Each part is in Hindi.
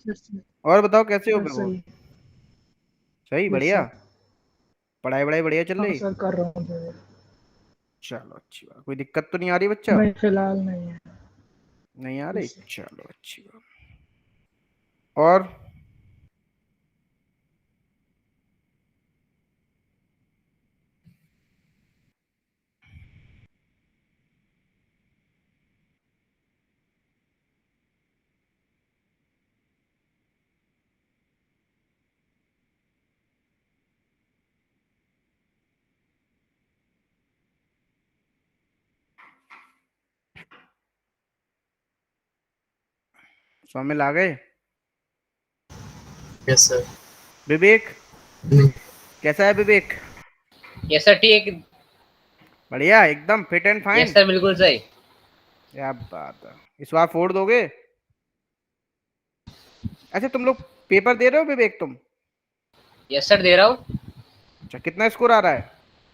Yes sir. और बताओ कैसे हो सर विभोर? सही। सही, यस बढ़िया। सर। पढ़ाई वढ़ाई बढ़िया चल हाँ रही? सर, कर रहा हूँ सर। चलो अच्छी बात, कोई दिक्कत तो नहीं आ रही बच्चा? नहीं, फिलहाल नहीं है। नहीं आ रही, यस सर। चलो अच्छी बात। और शामिल आ गए? Yes sir. विवेक, कैसा है विवेक? यस सर, ठीक। बढ़िया, एकदम fit and yes fine. Sir, बिल्कुल सही। क्या बात है, इस बार फोड़ दोगे? अच्छा तुम लोग पेपर दे रहे हो विवेक तुम? यस सर, दे रहा हूँ। अच्छा कितना स्कोर आ रहा है?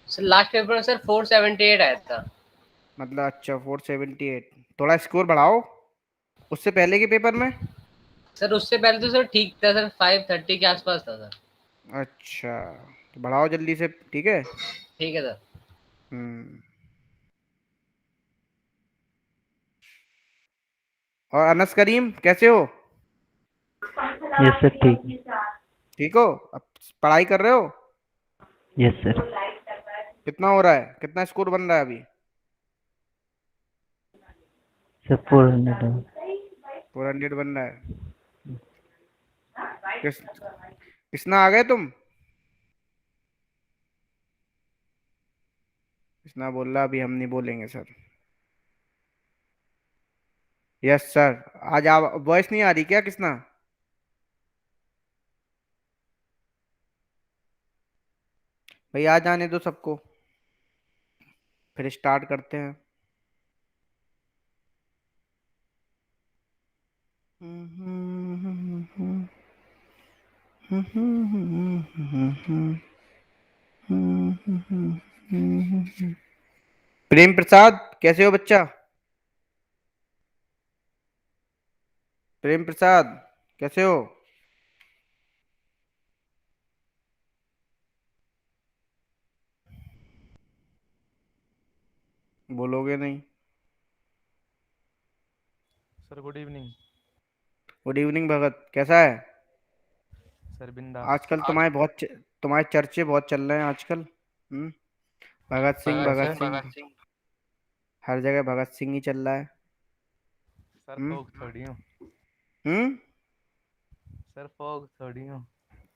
सर लास्ट पेपर में सर 478 आया था। मतलब अच्छा 478। थोड़ा स्कोर बढ़ाओ उससे पहले के पेपर में। सर उससे पहले तो सर ठीक था सर, 530 के आसपास था सर। अच्छा तो बढ़ाओ जल्दी से, ठीक है। ठीक है सर। हम्म। और अनस करीम कैसे हो? यस सर, ठीक। ठीक हो? अब पढ़ाई कर रहे हो? Yes sir. कितना हो रहा है, कितना स्कोर बन रहा है अभी? सर 400। 400 बन रहा है। किस किसना आ गए तुम? किसना बोल रहा, अभी हम नहीं बोलेंगे सर। Yes sir. आज आप वॉइस नहीं आ रही क्या किसना? भाई आ जाने दो सबको, फिर स्टार्ट करते हैं। प्रेम प्रसाद कैसे हो बच्चा? प्रेम प्रसाद कैसे हो? बोलोगे नहीं? Sir good evening. Good evening Bhagat, कैसा है? सर बिंदास। आजकल तुम्हारे चर्चे बहुत चल रहे हैं आजकल। भगत सिंह, कहाँ भगत से? सिंह। हर जगह भगत सिंह ही चल रहा है। सर हम्म। फोग थोड़ी हूँ। हम्म। सर फोग थोड़ी हूँ।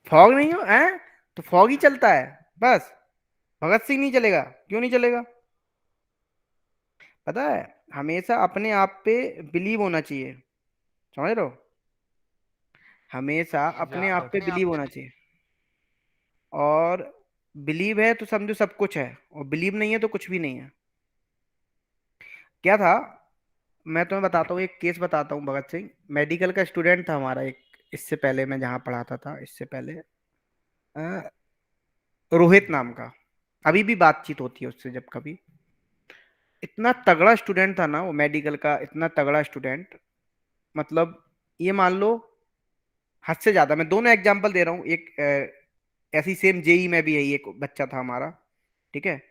फॉग नहीं हो हैं? तो फॉग ही चलता है बस। भगत सिंह नहीं चलेगा? क्यों नहीं चलेगा? पता है, हमेशा अपने आप पे बिलीव होना चाहिए, समझ रहे हो? हमेशा अपने यस आप सर। पे बिलीव होना चाहिए। और बिलीव है तो समझो सब कुछ है, और बिलीव नहीं है तो कुछ भी नहीं है। क्या था, मैं तुम्हें बताता हूँ, एक केस बताता हूँ। भगत सिंह मेडिकल का स्टूडेंट था हमारा एक, इससे पहले मैं जहाँ पढ़ाता था, इससे पहले अ, रोहित नाम का। अभी भी बातचीत होती है उससे जब कभी। इतना तगड़ा स्टूडेंट था ना वो, मेडिकल का इतना तगड़ा स्टूडेंट। मतलब ये मान लो, हद से ज्यादा। मैं दोनों एग्जांपल दे रहा हूँ। एक ऐसी सेम जेई में भी यही एक बच्चा था हमारा, ठीक है,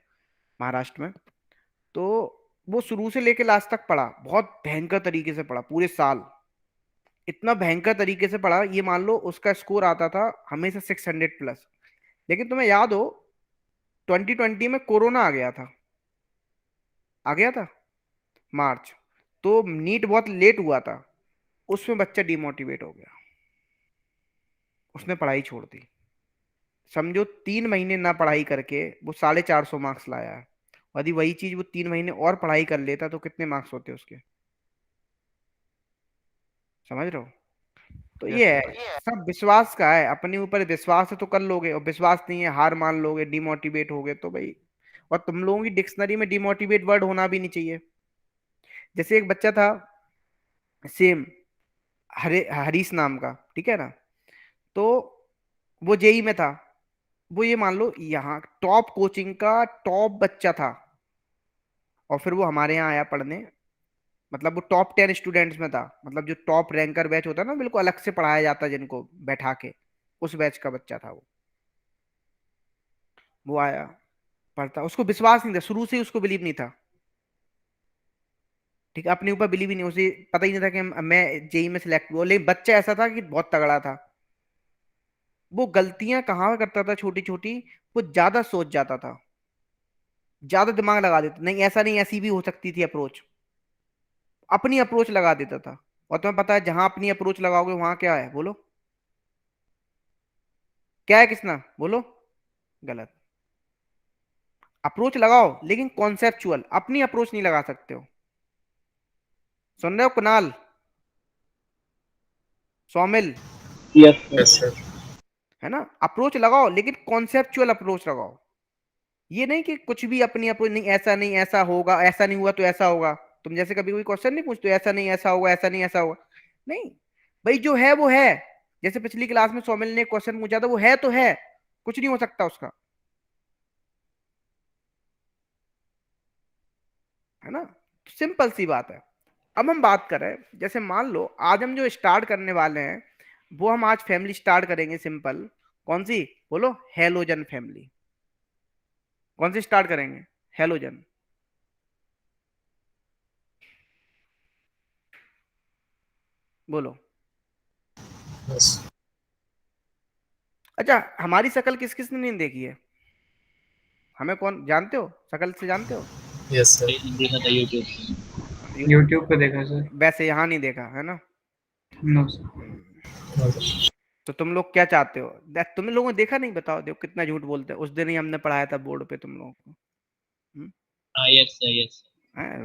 महाराष्ट्र में। तो वो शुरू से लेके लास्ट तक पढ़ा, बहुत भयंकर तरीके से पढ़ा पूरे साल। इतना भयंकर तरीके से पढ़ा, ये मान लो उसका स्कोर आता था हमेशा 600+। लेकिन तुम्हें याद हो, 2020 में कोरोना आ गया था, आ गया था मार्च। तो नीट बहुत लेट हुआ था, उसमें बच्चा डिमोटिवेट हो गया, उसने पढ़ाई छोड़ दी। समझो 3 महीने ना पढ़ाई करके वो 450 मार्क्स लाया है। यदि वही चीज वो 3 महीने और पढ़ाई कर लेता तो कितने मार्क्स होते उसके? समझ रहे हो? तो ये यस है, सर। सब विश्वास का है। अपने ऊपर विश्वास है तो कर लोगे, और विश्वास नहीं है, हार मान लोगे, डिमोटिवेट होगे तो भाई। और तुम लोगों की डिक्शनरी में डिमोटिवेट वर्ड होना भी नहीं चाहिए। जैसे एक बच्चा था सेम, हरे हरीश नाम का, ठीक है ना। तो वो जेई में था। वो ये मान लो यहाँ टॉप कोचिंग का टॉप बच्चा था। और फिर वो हमारे यहाँ आया पढ़ने, मतलब वो टॉप 10 स्टूडेंट्स में था, मतलब जो टॉप रैंकर बैच होता है ना, बिल्कुल अलग से पढ़ाया जाता है जिनको बैठा के, उस बैच का बच्चा था वो आया पढ़ता, उसको विश्वास नहीं था, शुरू से ही उसको बिलीव नहीं था, ठीक है, अपने ऊपर बिलीव ही नहीं, उसे पता ही नहीं था कि मैं जेई में सिलेक्ट हुआ, लेकिन बच्चा ऐसा था कि बहुत तगड़ा था। वो गलतियां कहाँ करता था छोटी छोटी, वो ज्यादा सोच जाता था, ज्यादा दिमाग लगा देता, नहीं ऐसा नहीं, ऐसी भी हो सकती थी अप्रोच, अपनी अप्रोच लगा देता था। और तुम्हें पता है जहां अपनी अप्रोच लगाओगे वहां क्या है, बोलो क्या है, किसना बोलो, गलत। अप्रोच लगाओ लेकिन कॉन्सेप्चुअल, अपनी अप्रोच नहीं लगा सकते हो। सुन रहे हो कुणाल, सौमिल, यस सर। है ना, अप्रोच लगाओ लेकिन कॉन्सेप्चुअल अप्रोच लगाओ। ये नहीं कि कुछ भी अपनी अप्रोच, नहीं ऐसा नहीं ऐसा होगा, ऐसा नहीं हुआ तो ऐसा होगा। तुम जैसे कभी कोई क्वेश्चन नहीं पूछते, ऐसा नहीं ऐसा होगा, ऐसा नहीं ऐसा होगा, नहीं भाई, जो है वो है। जैसे पिछली क्लास में सौमिल ने क्वेश्चन पूछा था, वो है तो है, कुछ नहीं हो सकता उसका, है ना, सिंपल सी बात है। अब हम बात करें, जैसे मान लो आज हम जो स्टार्ट करने वाले हैं, वो हम आज फैमिली स्टार्ट करेंगे सिंपल। कौन सी बोलो, हेलोजन फैमिली। कौन सी स्टार्ट करेंगे, हेलोजन। बोलो। यस अच्छा, हमारी शक्ल किस किस ने नहीं देखी है, हमें कौन जानते हो, शक्ल से जानते हो? Yes sir. देखा था यूट्यूब। यूट्यूब पे देखा सर। वैसे यहाँ नहीं देखा है ना। No sir. तो तुम लोग क्या चाहते हो, तुम लोगों ने देखा नहीं, बताओ, देखो कितना झूठ बोलते हैं, उस दिन ही हमने पढ़ाया था बोर्ड पे तुम लोगों को। Yes sir, yes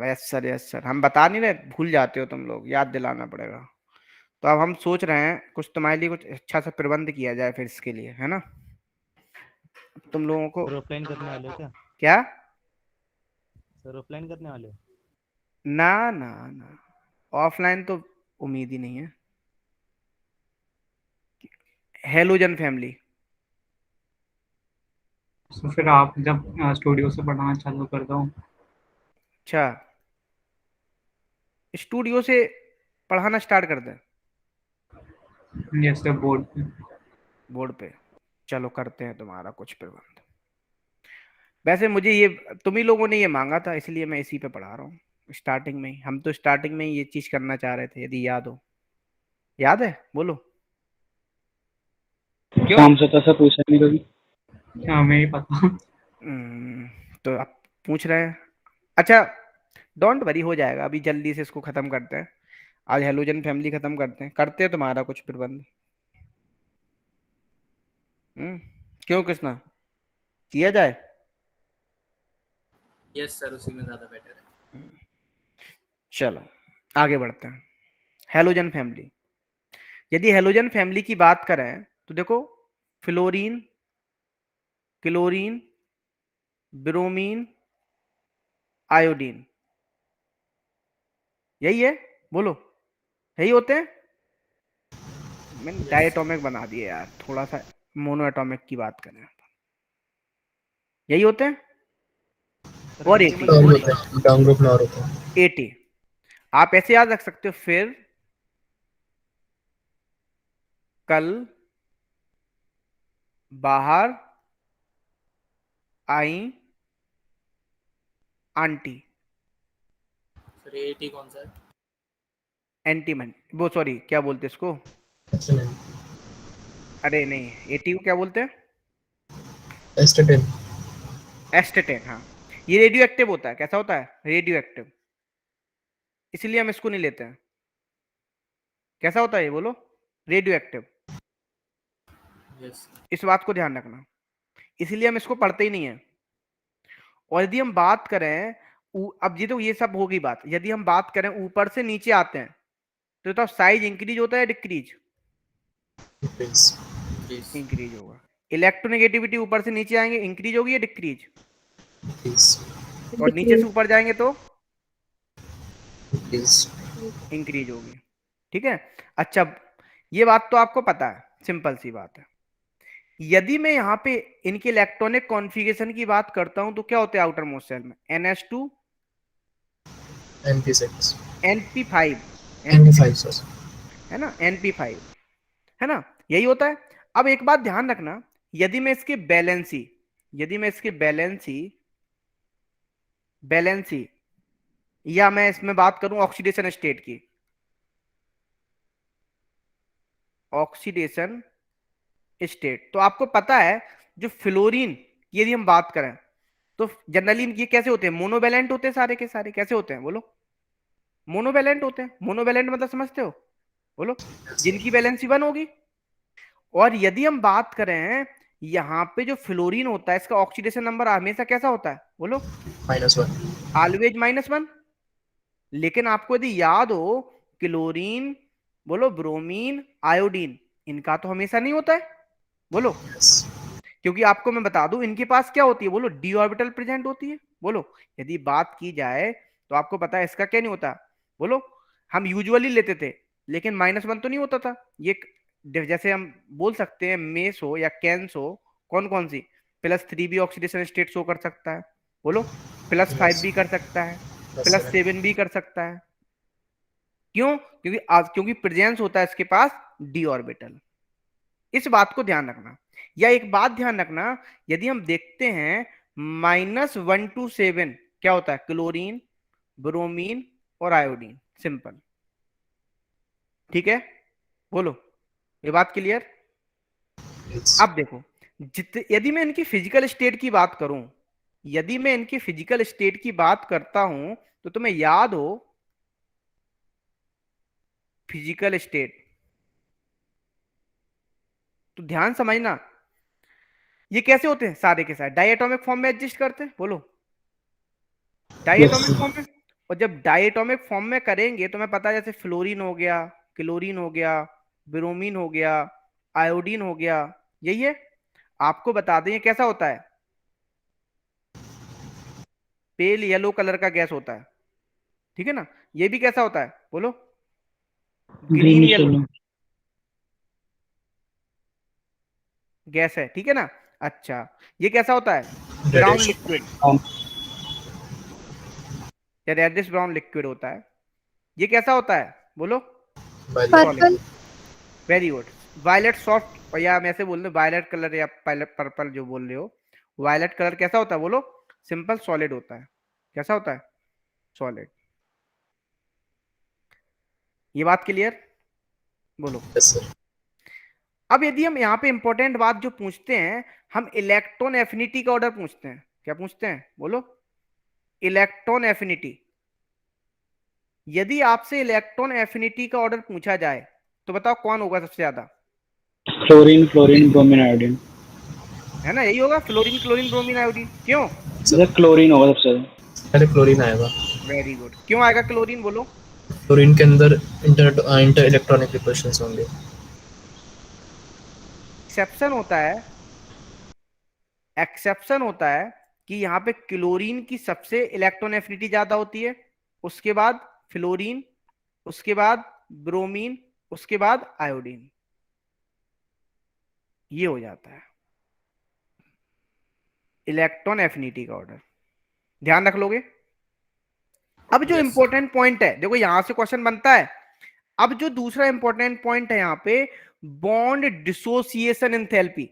yes sir, yes sir, हम बता नहीं रहे, भूल जाते हो तुम लोग, याद दिलाना पड़ेगा। तो अब हम सोच रहे हैं कुछ तुम्हारे लिए कुछ अच्छा सा प्रबंध किया जाए फिर इसके लिए, है ना, तुम लोगों को। सर ऑफलाइन करने वाले हो क्या? क्या? सर ऑफलाइन करने वाले हो? ना ना ना, ऑफलाइन तो उम्मीद ही नहीं है। Halogen family. तो फिर आप जब स्टूडियो से पढ़ाना चालू कर दो। अच्छा, स्टूडियो से पढ़ाना स्टार्ट कर दें, यस सर, बोर्ड पे। बोर्ड पे, चलो करते हैं तुम्हारा कुछ प्रबंध। वैसे मुझे ये, तुम ही लोगों ने ये मांगा था, इसलिए मैं इसी पे पढ़ा रहा हूँ। स्टार्टिंग में ही हम तो स्टार्टिंग में ही ये चीज करना चाह रहे थे, यदि याद हो। याद है, बोलो क्यों? शाम से तो ऐसा पूछा नहीं कभी। हाँ, मैं ही पता। तो आप पूछ रहे हैं, अच्छा डोंट वरी, हो जाएगा, अभी जल्दी से इसको खत्म करते हैं, आज हेलोजन फैमिली खत्म करते हैं तुम्हारा कुछ प्रबंध। क्यों कृष्णा, किया जाए? यस सर, उसी में ज्यादा बेटर है। चलो आगे बढ़ते हैं। हेलोजन फैमिली, यदि हेलोजन फैमिली की बात करें तो देखो, फ्लोरीन, क्लोरीन, ब्रोमीन, आयोडीन, यही है, बोलो यही होते हैं। मैंने डायटोमिक बना दिए यार, थोड़ा सा मोनो एटॉमिक की बात करें, यही होते हैं। सर और एंटी 80, और मॉलिक्यूलर होता है, डाउन ग्रुप और होता है। 80 आप ऐसे याद रख सकते हो। फिर कल बाहर आई आंटी, सर एटी कौन सा है? एंटीमन, वो सॉरी क्या बोलते हैं इसको, एक्सीलेंट। अरे नहीं, 80 को क्या बोलते हैं, एस्टेटिन। एस्टेटेन, हाँ। ये रेडियो एक्टिव होता है, कैसा होता है, रेडियो एक्टिव, इसलिए हम इसको नहीं लेते हैं। कैसा होता है ये, बोलो, रेडियो एक्टिव, यस इस बात को ध्यान रखना, इसलिए हम इसको पढ़ते ही नहीं है। और यदि हम बात करें, अब ये तो ये सब होगी बात, यदि हम बात करें ऊपर से नीचे आते हैं, तो साइज इंक्रीज होता है डिक्रीज, प्लीज। इंक्रीज होगा। इलेक्ट्रोनेगेटिविटी ऊपर से नीचे आएंगे, इंक्रीज होगी या डिक्रीज, प्लीज। और नीचे से ऊपर जाएंगे तो प्लीज। इंक्रीज होगी, ठीक है। अच्छा, ये बात तो आपको पता है, सिंपल सी बात है। यदि मैं यहाँ पे इनके इलेक्ट्रॉनिक कॉन्फ़िगरेशन की बात करता हूं तो क्या होता है आउटर मोस्ट शेल में, NH2 MP6 NP5 NP5 sir. है ना, NP5 है ना, यही होता है। अब एक बात ध्यान रखना, यदि मैं इसकी बैलेंसी या मैं इसमें बात करूं ऑक्सीडेशन स्टेट की, ऑक्सीडेशन स्टेट, तो आपको पता है जो फ्लोरीन की यदि हम बात करें तो जनरली ये कैसे होते हैं, मोनोवैलेंट होते हैं, सारे के सारे कैसे होते हैं बोलो, मोनोवैलेंट होते हैं। मोनोवैलेंट मतलब समझते हो, बोलो, जिनकी वैलेंसी 1 होगी। और यदि हम बात करें यहाँ पे जो फ्लोरीन होता है इसका ऑक्सीडेशन नंबर हमेशा कैसा होता है बोलो, -1। ऑलवेज -1। लेकिन आपको यदि याद हो, क्लोरीन, बोलो, ब्रोमीन, आयोडीन, इनका तो हमेशा नहीं होता है, बोलो, क्योंकि आपको मैं बता दूं इनके पास क्या होती है, बोलो, डी ऑर्बिटल प्रेजेंट होती है। बोलो, यदि बात की जाए तो आपको पता है इसका क्या नहीं होता, बोलो, हम यूजुअली लेते थे, लेकिन -1 तो नहीं होता था ये। जैसे हम बोल सकते हैं मेस हो या कैंस हो, कौन कौन सी, +3 भी ऑक्सीडेशन स्टेट शो कर सकता है, बोलो, +5 भी कर सकता है, +7 भी कर सकता है। क्यों, क्योंकि प्रेजेंस होता है इसके पास डी ऑर्बिटल। इस बात को ध्यान रखना। या एक बात ध्यान रखना, यदि हम देखते हैं -1 to 7 क्या होता है, क्लोरीन, ब्रोमीन और आयोडीन, सिंपल। ठीक है, बोलो, ये बात क्लियर। अब देखो, यदि मैं इनकी फिजिकल स्टेट की बात करूं, यदि मैं इनकी फिजिकल स्टेट की बात करता हूं तो तुम्हें याद हो फिजिकल स्टेट, तो ध्यान समझना, ये कैसे होते हैं, सारे के सारे डायटोमिक फॉर्म में एग्जिस्ट करते हैं, बोलो, डायटोमिक फॉर्म में। और जब डायटोमिक फॉर्म में करेंगे तो मैं पता है जैसे फ्लोरीन हो गया, क्लोरीन हो गया, ब्रोमीन हो गया, आयोडीन हो गया, यही है। आपको बता दें ये कैसा होता है, पेल येलो कलर का गैस होता है, ठीक है ना। ये भी कैसा होता है बोलो, ग्रीन येलो गैस है, ठीक है ना। अच्छा, ये कैसा होता है, ब्राउन लिक्विड या रेडिश ब्राउन लिक्विड होता है। ये कैसा होता है बोलो, purple. Very good, violet soft, या मैं ऐसे बोल रहे वायलेट कलर या पर्पल जो बोल रहे हो, वायलेट कलर कैसा होता है बोलो, सिंपल सॉलिड होता है। कैसा होता है, सॉलिड। ये बात क्लियर, बोलो। Yes sir. अब यदि हम यहाँ पे इंपॉर्टेंट बात जो पूछते हैं, हम इलेक्ट्रॉन एफिनिटी का ऑर्डर पूछते हैं, क्या पूछते हैं बोलो, इलेक्ट्रॉन एफिनिटी। यदि आपसे इलेक्ट्रॉन एफिनिटी का ऑर्डर पूछा जाए तो बताओ कौन होगा सबसे ज्यादा, क्लोरीन, क्लोरीन, ब्रोमीन, आयोडीन, है ना, यही होगा, फ्लोरीन, क्लोरीन, ब्रोमीन, आयोडीन। क्यों, सर क्लोरीन होगा सबसे ज्यादा। पहले क्लोरीन आएगा। वेरी गुड, क्यों आएगा क्लोरीन बोलो, क्लोरीन के अंदर इंटर इलेक्ट्रॉनिक रिपल्शंस होंगे। एक्सेप्शन होता है कि यहाँ पे क्लोरीन की सबसे इलेक्ट्रॉन एफिनिटी ज्यादा होती है, उसके बाद फ्लोरीन, उसके बाद ब्रोमीन, उसके बाद आयोडीन, ये हो जाता है इलेक्ट्रॉन एफिनिटी का ऑर्डर। ध्यान रख लोगे। अब जो इंपॉर्टेंट पॉइंट है, देखो यहां से क्वेश्चन बनता है। अब जो दूसरा इंपॉर्टेंट पॉइंट है यहाँ पे, बॉन्ड डिसोसिएशन एंथैल्पी,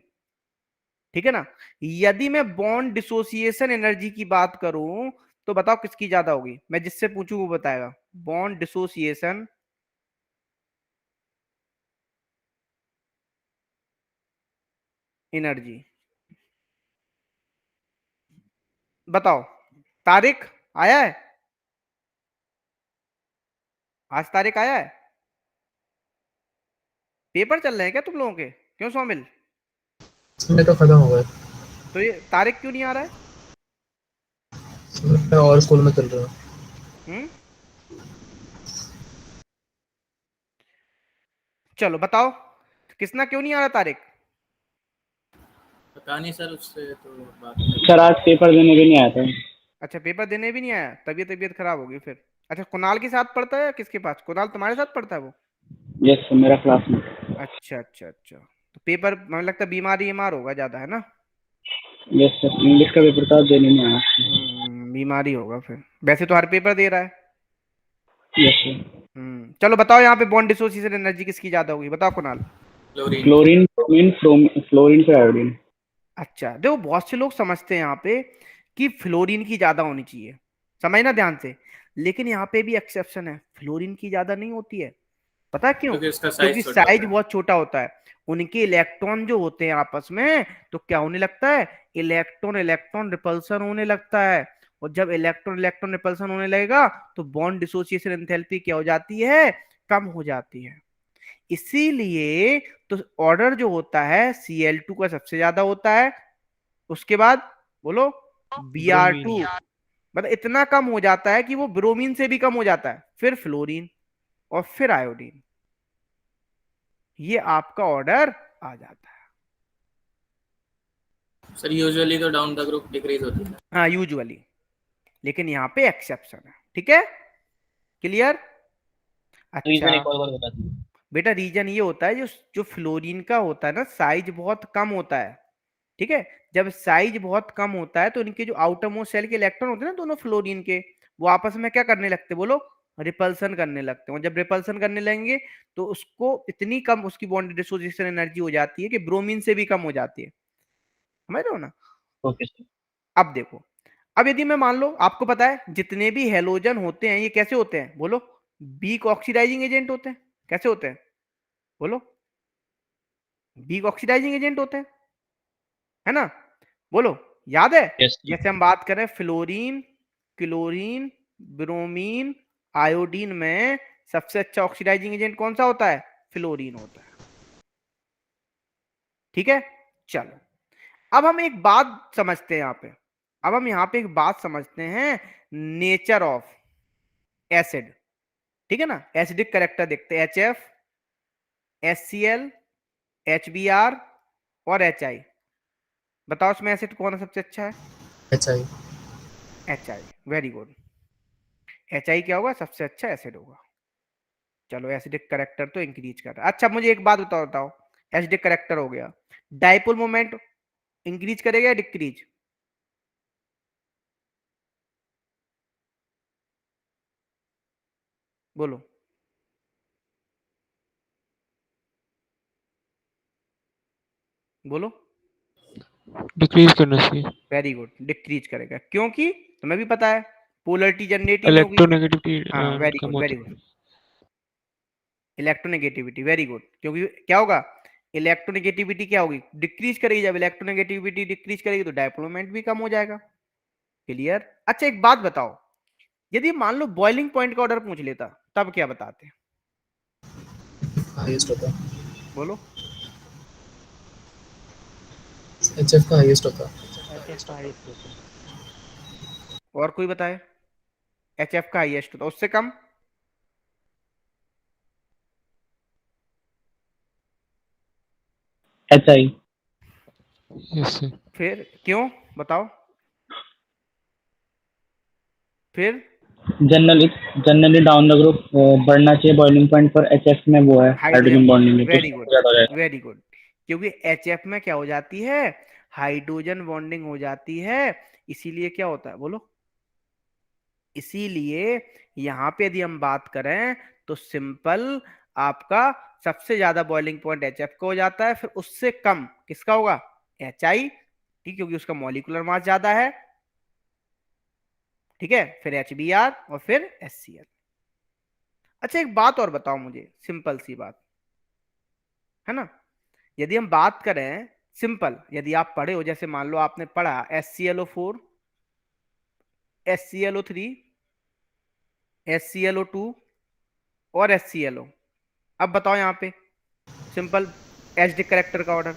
ठीक है ना। यदि मैं बॉन्ड डिसोसिएशन एनर्जी की बात करूं तो बताओ किसकी ज्यादा होगी, मैं जिससे पूछूं वो बताएगा। बॉन्ड डिसोसिएशन एनर्जी, बताओ। तारिक आया है, आज तारिक आया है, पेपर चल रहे हैं क्या तुम लोगों के, क्यों शामिल, समय तो खत्म हो गया। तो ये तारिक क्यों नहीं आ रहा है। मैं और स्कूल में चल रहा हूँ। चलो बताओ, किसना क्यों नहीं आ रहा तारिक। पता नहीं सर, उससे तो बात सर आज पेपर देने भी नहीं आया था। अच्छा, पेपर देने भी नहीं आया, तबीयत खराब होगी फिर। अच्छा, कुणाल के साथ पढ़ता है या किसके पास, कुणाल तुम्हारे साथ पढ़ता है वो। यस सर, मेरा क्लासमेट। अच्छा अच्छा अच्छा, तो पेपर मुझे लगता है बीमार होगा ज्यादा, है ना। यस सर, इंग्लिश का पेपर था, देने नहीं आया। बीमारी होगा फिर, वैसे तो हर पेपर दे रहा है। Yes sir. चलो बताओ यहाँ पे बॉन्ड डिसोसिएशन एनर्जी किसकी ज्यादा होगी, बताओ Kunal. Chlorine. Chlorine, fluorine, fluorine फिर आयोडीन। अच्छा देखो बहुत से लोग समझते हैं यहाँ पे कि फ्लोरीन की ज्यादा होनी चाहिए, समझना ध्यान से, लेकिन यहाँ पे भी एक्सेप्शन है, फ्लोरीन की ज्यादा नहीं होती है। पता है क्यों? क्योंकि उसका क्योंकि साइज छोटा साइज होता है। बहुत छोटा होता है, उनके इलेक्ट्रॉन जो होते हैं आपस में, तो क्या होने लगता है, इलेक्ट्रॉन इलेक्ट्रॉन रिपल्सन होने लगता है, और जब इलेक्ट्रॉन इलेक्ट्रॉन रिपल्सन होने लगेगा तो बॉन्ड डिसोसिएशन एंथैल्पी क्या हो जाती है, कम हो जाती है। इसीलिए तो ऑर्डर जो होता है Cl2 का सबसे ज्यादा होता है, उसके बाद बोलो Br2, मतलब इतना कम हो जाता है कि वो ब्रोमीन से भी कम हो जाता है, फिर फ्लोरीन और फिर आयोडीन, ये आपका ऑर्डर आ जाता है। सर यूजुअली तो डाउन द ग्रुप डिक्रीज होती है। हाँ यूजुअली, लेकिन यहाँ पे एक्सेप्शन है, ठीक है, क्लियर। अच्छा बेटा रीजन ये होता है, जो जो फ्लोरीन का होता है ना, साइज बहुत कम होता है, ठीक है, जब साइज बहुत कम होता है तो इनके जो आउटर मोस्ट शेल के इलेक्ट्रॉन होते हैं ना दोनों फ्लोरीन के, वो आपस में क्या करने लगते हैं बोलो, रिपल्सन करने लगते हैं, और जब रिपल्सन करने लगेंगे तो उसको इतनी कम उसकी बॉन्ड डिसोसिएशन एनर्जी हो जाती है कि ब्रोमीन से भी कम हो जाती है, समझ रहे हो ना। Okay sir. अब देखो, अब यदि मैं मान लो आपको पता है जितने भी हेलोजन होते हैं ये कैसे होते हैं बोलो, वीक ऑक्सीडाइजिंग एजेंट होते हैं, कैसे होते हैं बोलो, वीक ऑक्सीडाइजिंग एजेंट होते हैं, है ना, बोलो याद है। यस जैसे हम बात करें फ्लोरीन, क्लोरीन, ब्रोमीन, आयोडीन में सबसे अच्छा ऑक्सीडाइजिंग एजेंट कौन सा होता है, फ्लोरीन होता है, ठीक है। चलो अब हम एक बात समझते हैं यहाँ पे, अब हम यहाँ पे एक बात समझते हैं, नेचर ऑफ एसिड, ठीक है ना, एसिडिक करेक्टर देखते हैं, HF, HCl, HBr और HI, बताओ इसमें एसिड कौन सबसे अच्छा है, HI। HI, very good, HI क्या होगा, सबसे अच्छा एसिड होगा। चलो एसिडिक करेक्टर तो इंक्रीज कर रहा है। अच्छा मुझे एक बात बताओ बताओ, एसिडिक करेक्टर हो गया, डाइपोल मोमेंट इंक्रीज करेगा या डिक्रीज, बोलो, बोलो, डिक्रीज करना चाहिए। वेरी गुड, डिक्रीज करेगा, क्योंकि तुम्हें भी पता है पोलरिटी जनरेट ही नहीं होगी। इलेक्ट्रोनेगेटिविटी हाँ वेरी कम गुड वेरी होती गुड, इलेक्ट्रोनेगेटिविटी वेरी गुड, क्योंकि क्या होगा, इलेक्ट्रोनेगेटिविटी क्या होगी, डिक्रीज करेगी, जब इलेक्ट्रोनेगेटिविटी डिक्रीज करेगी तो डाइपोल मोमेंट भी कम हो जाएगा, क्लियर। अच्छा एक बात बताओ, यदि मान लो बॉइलिंग पॉइंट का ऑर्डर पूछ लेता तब क्या बताते, हाईएस्ट होता है। बोलो, HF का हाईएस्ट होता है। HF का हाईएस्ट होता है। और कोई बताए, HF का हाईएस्ट होता, उससे कम HI। Yes sir. फिर क्यों बताओ, फिर generally generally down the group बढ़ना चाहिए बॉइलिंग पॉइंट पर, HF में वो है हाइड्रोजन बॉन्डिंग है, वेरी तो गुड ज्यादा हो जाएगा। वेरी गुड, क्योंकि HF में क्या हो जाती है, हाइड्रोजन बॉन्डिंग हो जाती है, इसीलिए क्या होता है बोलो, इसीलिए यहां पे यदि हम बात करें तो सिंपल आपका सबसे ज्यादा बॉइलिंग पॉइंट HF का हो जाता है, फिर उससे कम किसका होगा, HI, ठीक, क्योंकि उसका मॉलिक्यूलर मास ज्यादा है, ठीक है, फिर HBr और फिर HCl। अच्छा एक बात और बताओ मुझे, सिंपल सी बात है ना, यदि हम बात करें सिंपल, यदि आप पढ़े हो, जैसे मान लो आपने पढ़ा HClO4, HClO3, HClO2 और HClO, अब बताओ यहाँ पे सिंपल एसिडिक करेक्टर का order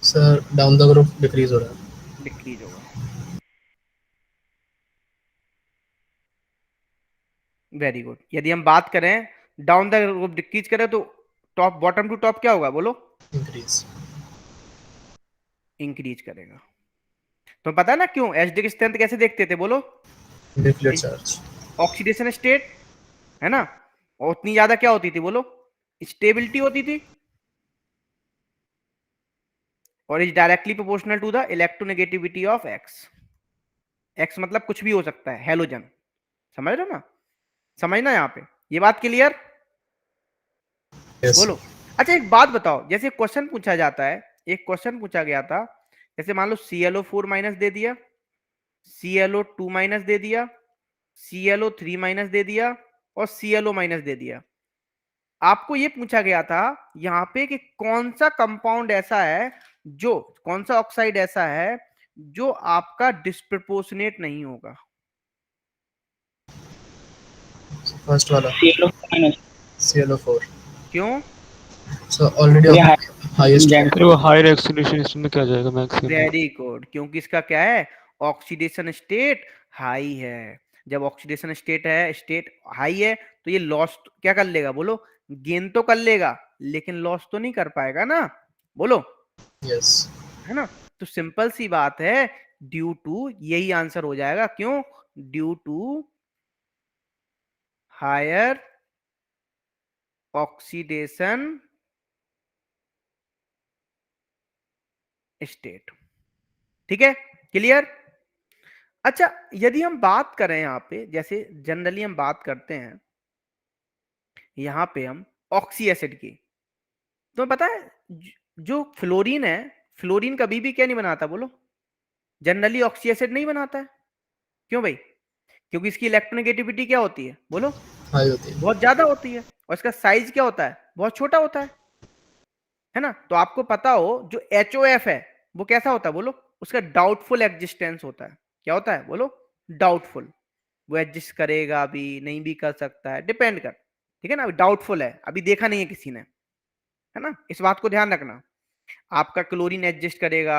sir down the group decrease हो रहा है। डिक्रीज होगा, वेरी गुड। यदि हम बात करें डाउन द ग्रुप डिक्रीज करें तो टॉप बॉटम टू टॉप क्या होगा बोलो, इंक्रीज। इंक्रीज करेगा। तो पता है ना क्यों, एसिडिक स्ट्रेंथ कैसे देखते थे बोलो, न्यूक्लियर चार्ज। ऑक्सीडेशन स्टेट, है ना, और उतनी ज्यादा क्या होती थी बोलो, स्टेबिलिटी होती थी, और is directly proportional to the electronegativity of X, X मतलब कुछ भी हो सकता है, हेलोजन, समझ रहे हो ना, समझना यहाँ पे, ये बात क्लियर? Yes. बोलो। अच्छा एक बात बताओ, जैसे क्वेश्चन पूछा जाता है, एक क्वेश्चन पूछा गया था, जैसे मान लो ClO4 माइनस दे दिया, ClO2 माइनस दे दिया, ClO3 माइनस दे दिया और ClO माइनस दे दिया। आपको ये पूछा गया था यहाँ पे कि कौन सा कंपाउंड ऐसा है, जो कौन सा ऑक्साइड ऐसा है जो आपका डिस्प्रपोर्शनेट नहीं होगा। First वाला ClO माइनस ClO4. क्यों? So already ये highest. गैंग फिर वो हायर एक्सीलरेशन इसमें क्या जाएगा मैक्सिमम? वेरी गुड, क्योंकि इसका क्या है, ऑक्सीडेशन स्टेट हाई है। जब ऑक्सीडेशन स्टेट है, स्टेट हाई है, तो ये लॉस क्या कर लेगा, बोलो, गेन तो कर लेगा लेकिन लॉस तो नहीं कर पाएगा ना, बोलो, Yes. है ना। तो सिंपल सी बात है, ड्यू टू, यही आंसर हो जाएगा। क्यों? Due to higher oxidation state. ठीक है, क्लियर? अच्छा यदि हम बात करें यहाँ पे, जैसे जनरली हम बात करते हैं यहाँ पे हम ऑक्सी एसिड की, तो पता है जो फ्लोरीन है, फ्लोरीन कभी भी क्या नहीं बनाता, बोलो, जनरली ऑक्सी एसिड नहीं बनाता है। क्यों भाई? क्योंकि इसकी इलेक्ट्रोनेगेटिविटी क्या होती है, बोलो, High होती है. बहुत ज्यादा होती है, और इसका साइज क्या होता है, बहुत छोटा होता है ना। तो आपको पता हो जो HOF है वो कैसा होता है, बोलो, उसका डाउटफुल एग्जिस्टेंस होता है। क्या होता है, बोलो, डाउटफुल। वो एग्जिस्ट करेगा भी, नहीं भी कर सकता है, डिपेंड कर, ठीक है ना। डाउटफुल है, अभी देखा नहीं है किसी ने, है ना, इस बात को ध्यान रखना। आपका क्लोरीन एडजस्ट करेगा,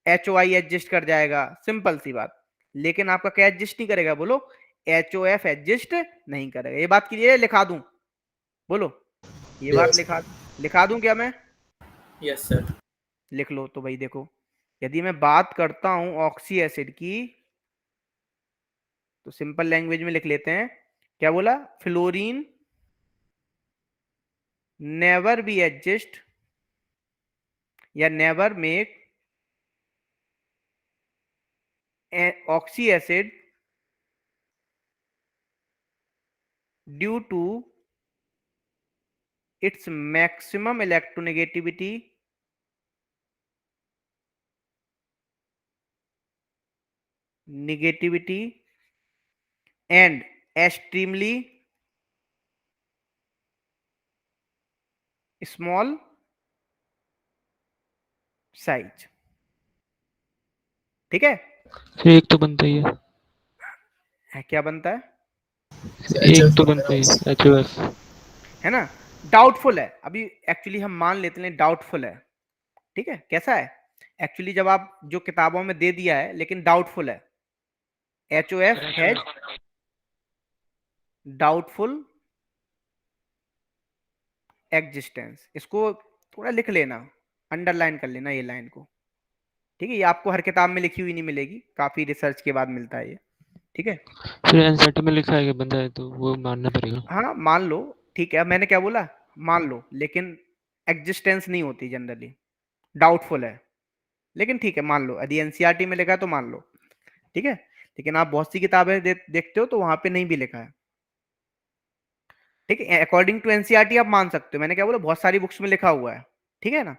HOI एडजस्ट कर जाएगा, सिंपल सी बात, लेकिन आपका क्या एडजस्ट नहीं करेगा, बोलो, HOF एडजस्ट नहीं करेगा। ये बात क्लियर है? लिखा दूं, बोलो, ये बात लिखा दूं क्या मैं? Yes sir. लिख लो तो भाई। देखो, यदि मैं बात करता हूं ऑक्सी एसिड की, तो सिंपल लैंग्वेज में लिख लेते हैं। क्या बोला? फ्लोरीन नेवर बी एडजस्ट या never make oxy acid due to its maximum electronegativity and extremely small size। ठीक है? फिर एक तो बनता ही क्या बनता है? एक तो बनता ही HOF, है ना। डाउटफुल है, अभी एक्चुअली हम मान लेते हैं डाउटफुल है। ठीक है, कैसा है एक्चुअली, जब आप जो किताबों में दे दिया है लेकिन डाउटफुल है, HOF है डाउटफुल एग्जिस्टेंस। इसको थोड़ा लिख लेना, अंडरलाइन कर लेना ये लाइन को, ठीक है। ये आपको हर किताब में लिखी हुई नहीं मिलेगी, काफी रिसर्च के बाद मिलता है ये, ठीक है। फिर एनसीईआरटी में लिखा है कि बंदा है तो वो मानना पड़ेगा। हाँ मान लो, ठीक है, मैंने क्या बोला, मान लो, लेकिन एग्जिस्टेंस नहीं होती जनरली, डाउटफुल है, लेकिन ठीक है मान लो, यदि एनसीईआरटी में लिखा है तो मान लो, ठीक है। लेकिन आप बहुत सी किताबें देखते हो तो वहां पे नहीं भी लिखा है, ठीक है। अकॉर्डिंग टू एनसीईआरटी आप मान सकते हो, मैंने क्या बोला, बहुत सारी बुक्स में लिखा हुआ है, ठीक है ना।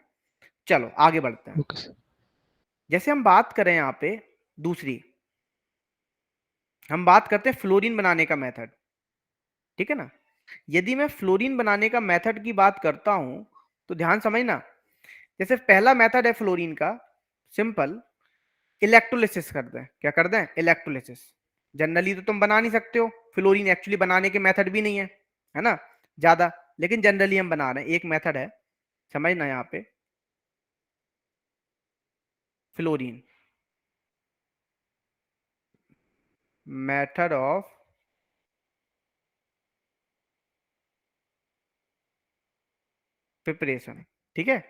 चलो आगे बढ़ते हैं। Okay sir. जैसे हम बात करें यहाँ पे दूसरी, हम बात करते हैं फ्लोरीन बनाने का मेथड, ठीक है ना। यदि मैं फ्लोरीन बनाने का मेथड की बात करता हूं तो ध्यान समझना। जैसे पहला मेथड है फ्लोरीन का, सिंपल, इलेक्ट्रोलिसिस कर दें। क्या कर दें? इलेक्ट्रोलिसिस। जनरली तो तुम बना नहीं सकते हो फ्लोरीन, एक्चुअली बनाने के मेथड भी नहीं है ना ज्यादा, लेकिन जनरली हम बना रहे हैं, एक मेथड है, समझना यहाँ पे। फ्लोरीन मेथड ऑफ प्रिपरेशन, ठीक है।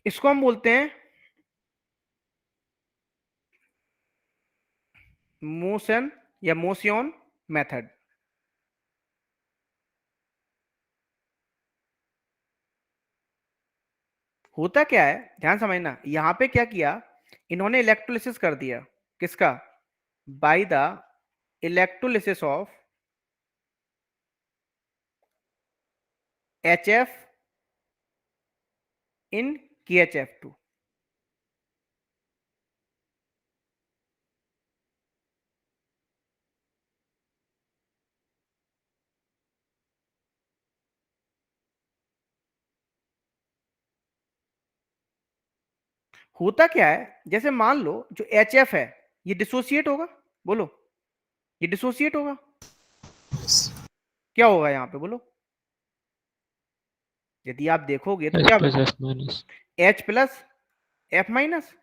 इसको हम बोलते हैं मोशन या मोशन मेथड। होता क्या है, ध्यान समझना, यहां पे क्या किया इन्होंने, इलेक्ट्रोलिसिस कर दिया। किसका? By the electrolysis of HF in KHF2। होता क्या है, जैसे मान लो जो HF है ये डिसोसिएट होगा, बोलो ये डिसोसिएट होगा, क्या होगा यहाँ पे बोलो? यदि आप देखोगे तो क्या H+F minus H plus F minus.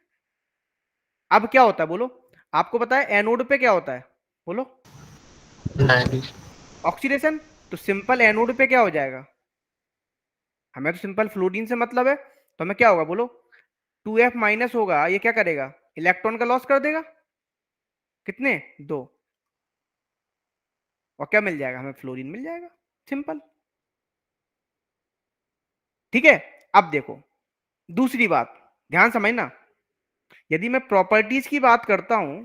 अब क्या होता है बोलो? आपको पता है एनोड पे क्या होता है बोलो? ऑक्सीडेशन। तो सिंपल एनोड पे क्या हो जाएगा? हमें तो सिंपल फ्लोरीन से मतलब है, तो हमें क्या होगा बोलो? 2F माइनस होगा, ये क्या करेगा? इलेक्ट्रॉन का लॉस कर देगा, कितने? 2। और क्या मिल जाएगा हमें? फ्लोरीन मिल जाएगा, सिंपल। ठीक है, अब देखो दूसरी बात, ध्यान समझना। यदि मैं प्रॉपर्टीज की बात करता हूं,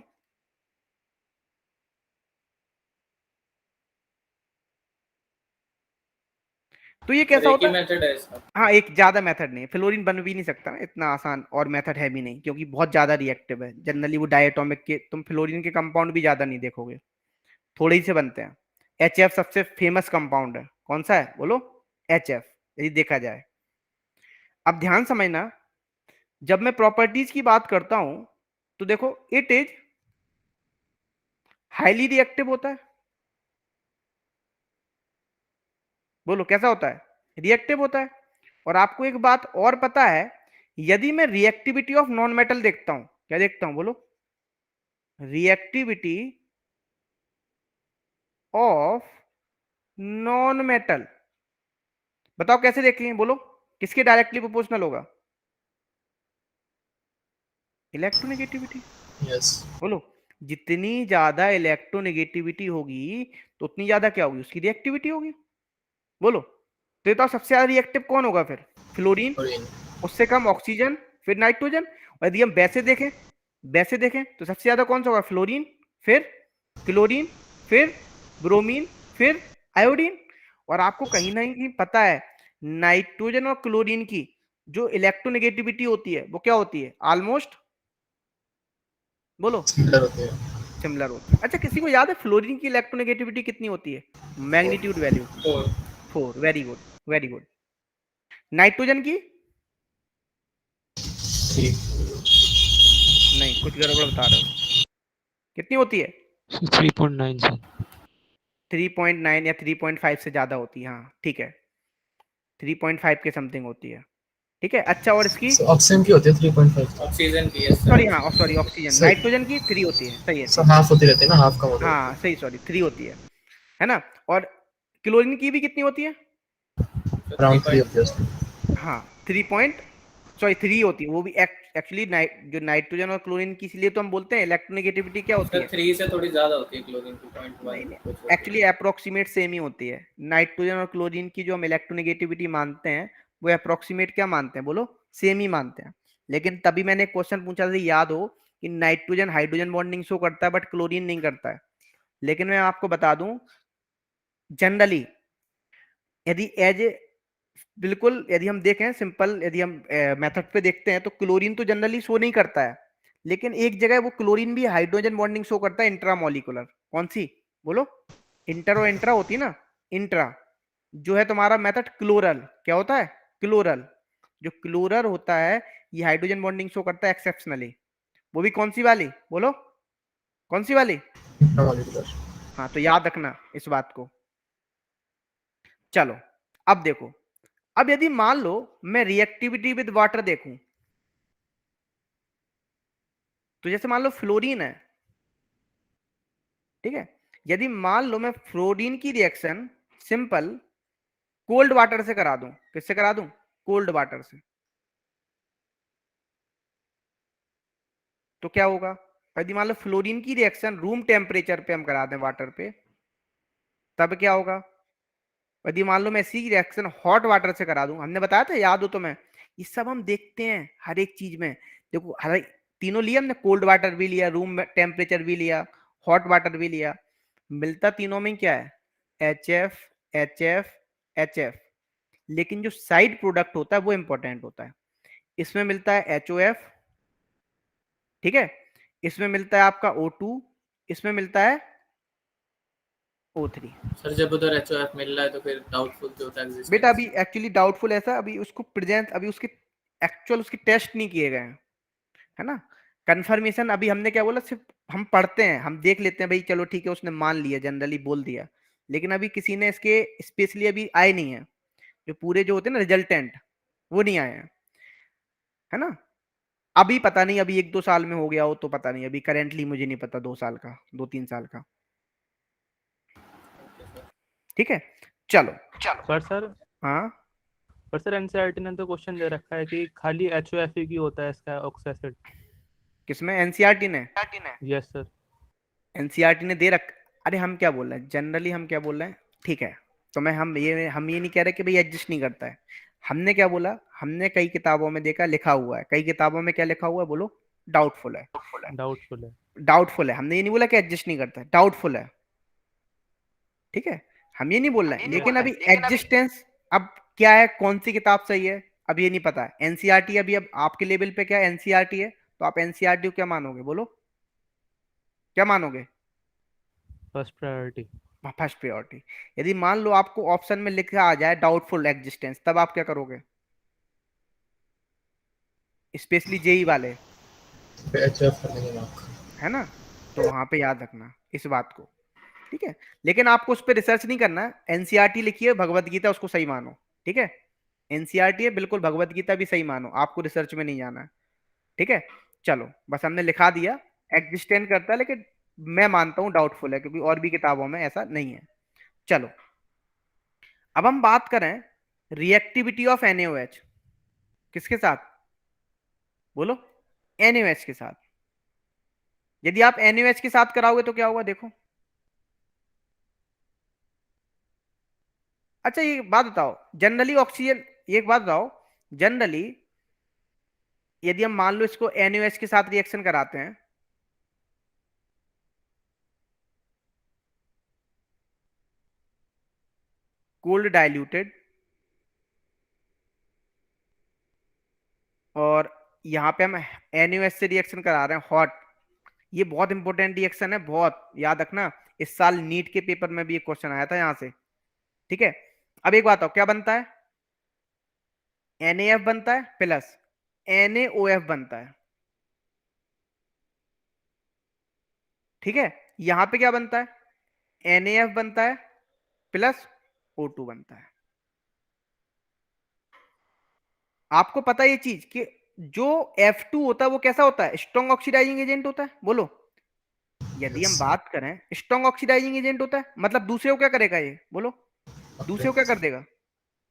तो ये कैसा होता है? मेथड है इसका। हाँ, एक ज्यादा मेथड नहीं, फ्लोरीन बन भी नहीं सकता ना इतना आसान, और मेथड है भी नहीं क्योंकि बहुत ज्यादा रिएक्टिव है। जनरली वो डायटोमिक के, तुम फ्लोरीन के कंपाउंड भी ज्यादा नहीं देखोगे, थोड़े ही से बनते हैं। HF सबसे फेमस कंपाउंड है, कौन सा है बोलो? HF, यदि देखा जाए। अब ध्यान समझना, जब मैं प्रॉपर्टीज की बात करता हूं तो देखो इट इज हाईली रिएक्टिव होता है, बोलो कैसा होता है? रिएक्टिव होता है। और आपको एक बात और पता है, यदि मैं रिएक्टिविटी ऑफ नॉन मेटल देखता हूं, क्या देखता हूं बोलो? रिएक्टिविटी ऑफ नॉन मेटल, बताओ कैसे देखें बोलो? किसके डायरेक्टली प्रोपोर्शनल होगा? इलेक्ट्रोनेगेटिविटी। यस बोलो, जितनी ज्यादा इलेक्ट्रोनेगेटिविटी होगी तो उतनी ज्यादा क्या होगी? उसकी रिएक्टिविटी होगी। बोलो, तो ये तो सबसे ज्यादा रिएक्टिव कौन होगा फिर? फ्लोरीन, उससे कम ऑक्सीजन, फिर नाइट्रोजन। और यदि हम वैसे देखें तो सबसे ज्यादा कौन सा होगा? फ्लोरीन, फिर क्लोरीन, फिर ब्रोमीन, फिर आयोडीन। और आपको कहीं ना कहीं पता है नाइट्रोजन और क्लोरीन की जो इलेक्ट्रोनेगेटिविटी होती है वो क्या होती है? ऑलमोस्ट, बोलो सिमिलर होते हैं। सिमिलर होती है। अच्छा, किसी को याद है फ्लोरीन की इलेक्ट्रोनेगेटिविटी कितनी होती है? Magnitude value 4। Very good, very good. Nitrogen की ठीक नहीं, कुछ गड़बड़ बता रहे हो। कितनी होती है? 3.9 से 3.9 या 3.5 से ज्यादा होती है। हाँ ठीक है, 3.5 के समथिंग होती है। ठीक है, अच्छा, और इसकी ऑक्सीजन की होती है 3.5 ऑक्सीजन की है सॉरी, हाँ सॉरी, ऑक्सीजन, सही। नाइट्रोजन की 3 होती है, सही है, सब हाफ होती रहती है ना, हाफ कम होती है। हाँ सही, सॉरी 3 होती है ना। और क्लोरीन की भी कितनी होती है? अराउंड 3 होती है उसकी। हाँ 3 होती है वो भी। एक्चुअली जो नाइट्रोजन और क्लोरीन की, इसलिए तो हम बोलते हैं इलेक्ट्रोनेगेटिविटी क्या होती है? 3 से थोड़ी ज्यादा होती है क्लोरीन की, 0.1 एक्चुअली अप्रोक्सीमेट सेम ही होती है। नाइट्रोजन और क्लोरीन की जो हम इलेक्ट्रोनेगेटिविटी मानते हैं वो अप्रोक्सीमेट क्या मानते हैं बोलो? सेम ही मानते हैं। लेकिन तभी मैंने क्वेश्चन पूछा था, याद हो, कि नाइट्रोजन हाइड्रोजन बॉन्डिंग शो करता है बट क्लोरीन नहीं करता है। लेकिन मैं आपको बता दूं, जनरली यदि बिल्कुल यदि हम देखें सिंपल, यदि हम मेथड पे देखते हैं तो क्लोरीन तो जनरली शो नहीं करता है, लेकिन एक जगह वो क्लोरीन भी हाइड्रोजन बॉन्डिंग शो करता है, इंट्रामोलिकुलर। कौन सी बोलो? इंटर और इंट्रा होती है ना। इंट्रा जो है तुम्हारा मेथड क्लोरल, क्या होता है? क्लोरल। जो क्लोरल होता है ये हाइड्रोजन बॉन्डिंग शो करता है एक्सेप्शनली। वो भी कौन सी वाली बोलो? कौन सी वाली? हाँ, तो याद रखना इस बात को। चलो अब देखो, अब यदि मान लो मैं रिएक्टिविटी विद वाटर देखूं, तो जैसे मान लो फ्लोरीन है, ठीक है, यदि मान लो मैं फ्लोरीन की रिएक्शन सिंपल कोल्ड वाटर से करा दूं, किससे करा दूं? कोल्ड वाटर से, तो क्या होगा? यदि मान लो फ्लोरीन की रिएक्शन रूम टेम्परेचर पे हम करा दें वाटर पे, तब क्या होगा? यदि मान लो मैं इसी की रिएक्शन हॉट वाटर से करा दूं, हमने बताया था, याद हो तो, मैं ये सब हम देखते हैं हर एक चीज में। देखो हर तीनों लिया हमने, कोल्ड वाटर भी लिया, रूम टेम्परेचर भी लिया, हॉट वाटर भी लिया, मिलता तीनों में क्या है? HF HF HF। लेकिन जो साइड प्रोडक्ट होता है वो इंपॉर्टेंट होता है। इसमें मिलता है HOF, ठीक है, इसमें मिलता है आपका O2, इसमें मिलता है O3। सर जब उधर एचओएफ मिल रहा है तो फिर डाउटफुल क्यों होता है एग्जिस्टेंस? बेटा अभी एक्चुअली डाउटफुल ऐसा, अभी उसको प्रेजेंट, अभी उसके एक्चुअल उसके टेस्ट नहीं किए गए हैं, है ना। कंफर्मेशन अभी हमने क्या बोला, सिर्फ हम पढ़ते हैं, हम देख लेते हैं भाई चलो ठीक है उसने मान लिया, जनरली बोल दिया, लेकिन अभी किसी ने इसके स्पेशली अभी आए नहीं है, जो पूरे जो होते हैं ना रिजल्टेंट, वो नहीं आए हैं, है ना। अभी पता नहीं, अभी 1-2 साल में हो गया हो तो पता नहीं, अभी करेंटली मुझे नहीं पता 2 साल का, 2-3 साल का, ठीक है। चलो पर सर हाँ, पर सर एनसीईआरटी ने तो क्वेश्चन दे रखा है कि खाली एचओएफ की होता है इसका ऑक्सी एसिड। किसमें? एनसीईआरटी ने? Yes sir. एनसीईआरटी ने दे रख, अरे हम क्या बोल रहे हैं जनरली, हम क्या बोल रहे हैं, ठीक है, तो हम ये नहीं कह रहे कि भाई एडजस्ट नहीं करता है। हमने क्या बोला, हमने कई किताबों में देखा लिखा हुआ है, कई किताबों में क्या लिखा हुआ है बोलो, डाउटफुल है। डाउटफुल है। डाउटफुल है, हमने ये नहीं बोला कि एडजस्ट नहीं करता है, डाउटफुल है, ठीक है, हम ये नहीं बोल रहे हैं। लेकिन अभी एग्जिस्टेंस, अब क्या है, कौन सी किताब सही है अब ये नहीं पता है। एनसीईआरटी अभी, अब आपके लेवल पे क्या एनसीईआरटी है, तो आप एनसीईआरटी को क्या मानोगे बोलो, क्या मानोगे? First priority. First priority. यदि मान लो आपको ऑप्शन में लिखा आ जाए डाउटफुल एग्जिस्टेंस, तब आप क्या करोगे? स्पेशली जेई वाले, एचएफ करने के मार्क, है ना, तो वहां पे याद रखना इस बात को, ठीक है। लेकिन आपको उस पर रिसर्च नहीं करना है, एनसीईआरटी लिखिए, भगवत गीता उसको सही मानो, ठीक है। एनसीईआरटी है, बिल्कुल भगवत गीता भी सही मानो, आपको रिसर्च में नहीं जाना है, ठीक है। चलो बस हमने लिखा दिया, एग्जिस्टेंस करता है, लेकिन मैं मानता हूं डाउटफुल है, क्योंकि और भी किताबों में ऐसा नहीं है। चलो अब हम बात करें रिएक्टिविटी ऑफ NaOH, किसके साथ बोलो? NaOH के साथ। यदि आप NaOH के साथ कराओगे तो क्या होगा देखो। अच्छा ये बात बताओ, जनरली ऑक्सीजन, एक बात बताओ, जनरली यदि हम मान लो इसको NaOH के साथ रिएक्शन कराते हैं, कोल्ड डाइल्यूटेड, और यहां पे हम NaOH से रिएक्शन करा रहे हैं हॉट, ये बहुत इंपॉर्टेंट रिएक्शन है, बहुत याद रखना। इस साल नीट के पेपर में भी एक क्वेश्चन आया था यहां से, ठीक है। अब एक बात हो, क्या बनता है? NaF बनता है प्लस NaOF बनता है, ठीक है। यहां पे क्या बनता है? NaF बनता है प्लस O2 बनता है। आपको पता है ये चीज कि जो F2 होता है वो कैसा होता है? स्ट्रॉन्ग ऑक्सीडाइजिंग एजेंट होता है, बोलो। यदि हम बात करें स्ट्रॉन्ग ऑक्सीडाइजिंग एजेंट होता है, मतलब दूसरे को क्या करेगा ये बोलो, दूसरे को क्या कर देगा?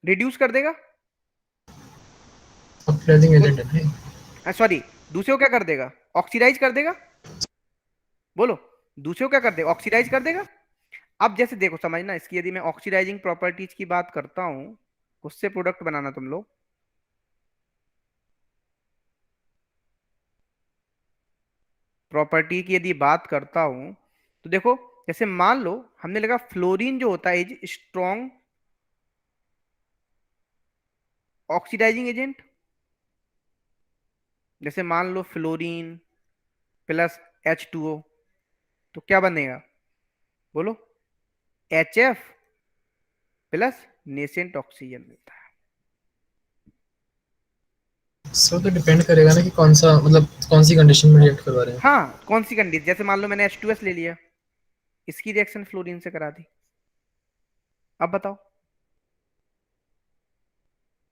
रिड्यूस कर देगा, ऑक्सीडाइजिंग एजेंट है। सॉरी, दूसरे को क्या कर देगा? ऑक्सीडाइज कर देगा, बोलो। दूसरे को क्या कर देगा? ऑक्सीडाइज कर देगा। अब जैसे देखो समझना इसकी, यदि मैं ऑक्सीडाइजिंग प्रॉपर्टीज की बात करता हूं, उससे प्रोडक्ट बनाना तुम लोग, प्रॉपर्टी की यदि बात करता हूं तो देखो, जैसे मान लो हमने लगा फ्लोरीन जो होता है इज स्ट्रॉन्ग ऑक्सीडाइजिंग एजेंट, जैसे मान लो फ्लोरीन प्लस H2O, तो क्या बनेगा बोलो? HF प्लस नेसेंट ऑक्सीजन मिलता है। सो तो डिपेंड करेगा ना कि कौन सा, मतलब कौन सी कंडीशन में रिएक्ट करवा रहे हैं। हाँ, कौन सी कंडीशन, जैसे मान लो मैंने H2S ले लिया, इसकी रिएक्शन फ्लोरीन से करा दी, अब बताओ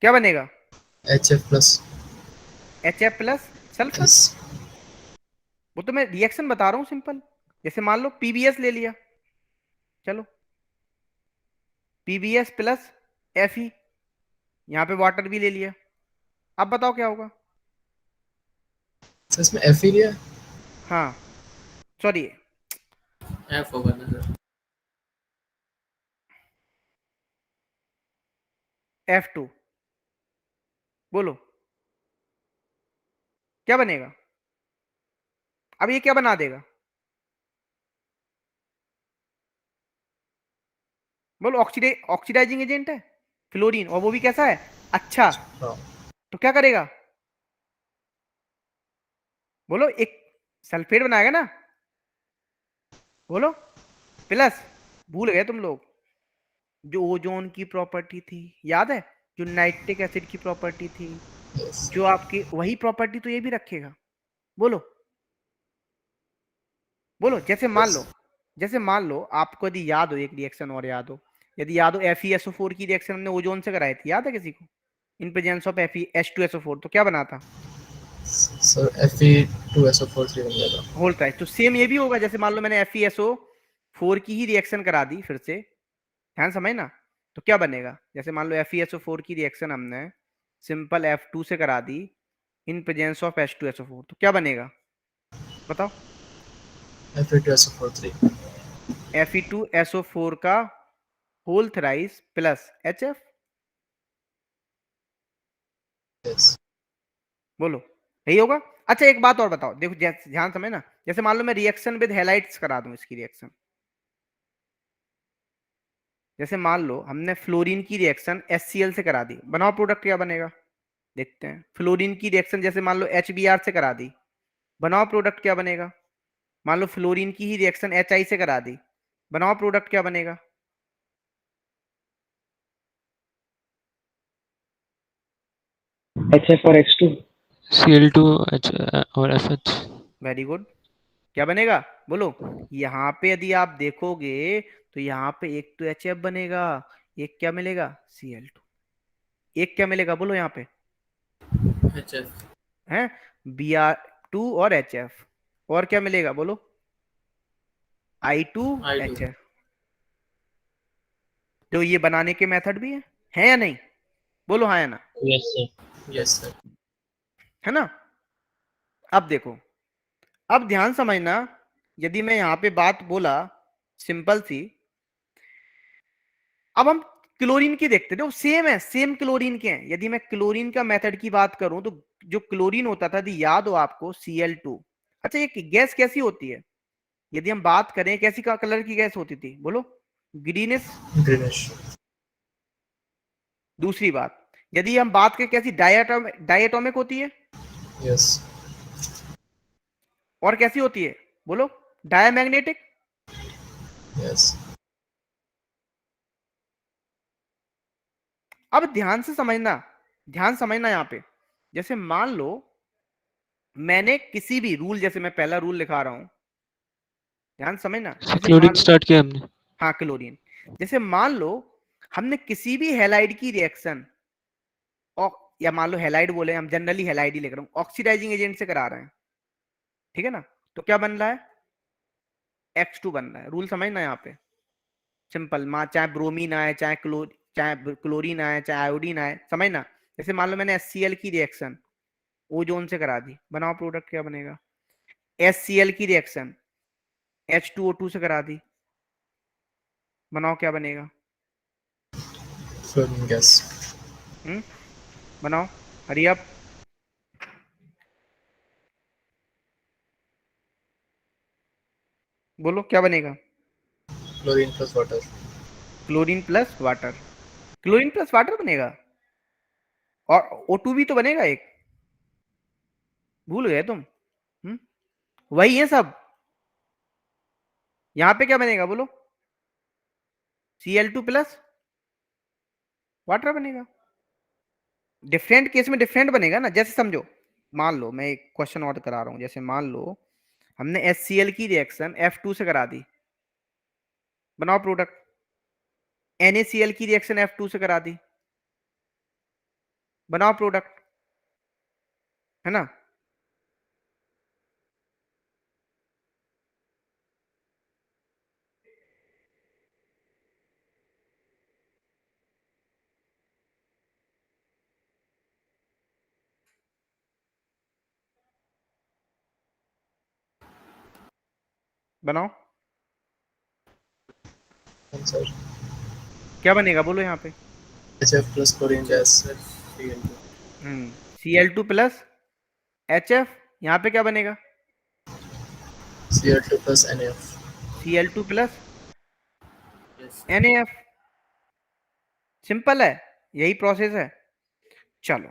क्या बनेगा? HF plus HF plus sulphur. वो तो मैं रिएक्शन बता रहा हूं सिंपल। जैसे मान लो PBS ले लिया, चलो PBS प्लस Fe, यहां पे वाटर भी ले लिया, अब बताओ क्या होगा? सर इसमें Fe लिया है? हाँ सॉरी, एफ होगा ना सर। F2, बोलो क्या बनेगा? अब ये क्या बना देगा बोलो? ऑक्सीडाइजिंग एजेंट है, क्लोरीन, और वो भी कैसा है, अच्छा। हाँ तो क्या करेगा, बोलो, एक सल्फेट बनाएगा ना, बोलो, प्लस, भूल गए तुम लोग, जो ओजोन की प्रॉपर्टी थी, याद है, जो नाइट्रिक एसिड की प्रॉपर्टी थी, yes. जो आपकी वही प्रॉपर्टी तो ये भी रखेगा। बोलो बोलो, जैसे मान लो आपको यदि याद हो, एक रिएक्शन और याद हो, यदि याद हो FeSO4 की रिएक्शन हमने ओजोन से कराई थी, याद है किसी को, इन प्रेजेंस ऑफ H2SO4, तो क्या बना था, सर Fe2SO4 बन जाएगा। होल ट्राइस। तो सेम ये भी होगा, जैसे मान लो मैंने FeSO4 की ही रिएक्शन करा दी, फिर से ध्यान समझ ना, तो क्या बनेगा, जैसे मान लो FeSO4 की रिएक्शन हमने सिंपल F2 से करा दी इन प्रेजेंस ऑफ H2SO4, तो क्या बनेगा बताओ, Fe2SO4 Fe2SO4 का whole thrice plus HF, yes. बोलो यही होगा। अच्छा एक बात और बताओ, देखो ध्यान समझ ना, जैसे मान लो मैं रिएक्शन विद हैलाइड्स करा दूं, इसकी रिएक्शन, जैसे मान लो हमने फ्लोरीन की रिएक्शन HCl से करा दी, बनाओ प्रोडक्ट क्या बनेगा, देखते हैं। फ्लोरीन की रिएक्शन जैसे मान लो HBr से करा दी, बनाओ प्रोडक्ट क्या बनेगा। मान लो फ्लोरीन की ही रिएक्शन HI से करा दी, बनाओ प्रोडक्ट क्या बनेगा। HF और H2 Cl2 H और FH। वेरी गुड, क्या बनेगा बोलो। यहाँ पे यदि आप देखोगे तो यहाँ पे एक तो HF बनेगा, एक क्या मिलेगा Cl2, एक क्या मिलेगा बोलो यहाँ पे HF है Br2 और HF, और क्या मिलेगा बोलो I2 I2 HF। तो ये बनाने के मेथड भी है या नहीं, बोलो हाँ या ना, यस सर यस सर है ना। अब देखो, अब ध्यान समझना, यदि मैं यहाँ पे बात बोला सिंपल सी, अब हम क्लोरीन की देखते थे, सेम है, सेम क्लोरीन के हैं। यदि मैं क्लोरीन का मेथड की बात करूं तो जो क्लोरीन होता था, यदि याद हो आपको Cl2। अच्छा ये गैस कैसी होती है, यदि हम बात करें कैसी का कलर की गैस होती थी बोलो, ग्रीनिश। दूसरी बात, यदि हम बात करें कैसी, डायटोमिक होती है, यस और कैसी होती है बोलो, डायमैग्नेटिक। यस अब ध्यान से समझना, ध्यान समझना यहाँ पे, जैसे मान लो मैंने किसी भी रूल, जैसे मैं पहला रूल लिखा रहा हूं, ध्यान समझना, क्लोरीन स्टार्ट किया हमने, हाँ क्लोरीन, जैसे मान लो हमने किसी भी हैलाइड की रिएक्शन, या मान लो हैलाइड बोले, हम जनरली हैलाइड ही लिख रहा हूं, ऑक्सीडाइजिंग एजेंट से करा रहे हैं, ठीक है ना, तो क्या बन रहा है H2 बन रहा है। रूल समझना यहाँ पे सिंपल, चाहे ब्रोमीन आए, चाहे क्लोरीन आए, चाहे आयोडीन आए, समझना। जैसे मान लो मैंने HCl की रिएक्शन ओजोन से करा दी, बनाओ प्रोडक्ट क्या बनेगा। HCl की रिएक्शन H2O2 से करा दी, बनाओ क्या बनेगा, फ्लोरीन गैस। बनाओ, हरी अप, बोलो क्या बनेगा, chlorine plus water. Chlorine plus water, chlorine plus water बनेगा, और O2 भी तो बनेगा एक, भूल गए तुम। वही है सब, यहां पे क्या बनेगा बोलो, Cl2 प्लस वाटर बनेगा। डिफरेंट केस में डिफरेंट बनेगा ना, जैसे समझो, मान लो मैं एक क्वेश्चन और करा रहा हूं, जैसे मान लो हमने HCl की रिएक्शन F2 से करा दी, बनाओ प्रोडक्ट। NaCl की रिएक्शन F2 से करा दी, बनाओ प्रोडक्ट, है ना। बनाओ, सर क्या बनेगा बोलो यहाँ पे, HF plus chlorine gas. Cl2 plus HF, यहाँ पे क्या बनेगा, Cl2 plus NaF। Cl2 plus yes NaF, simple है। यही प्रोसेस है। चलो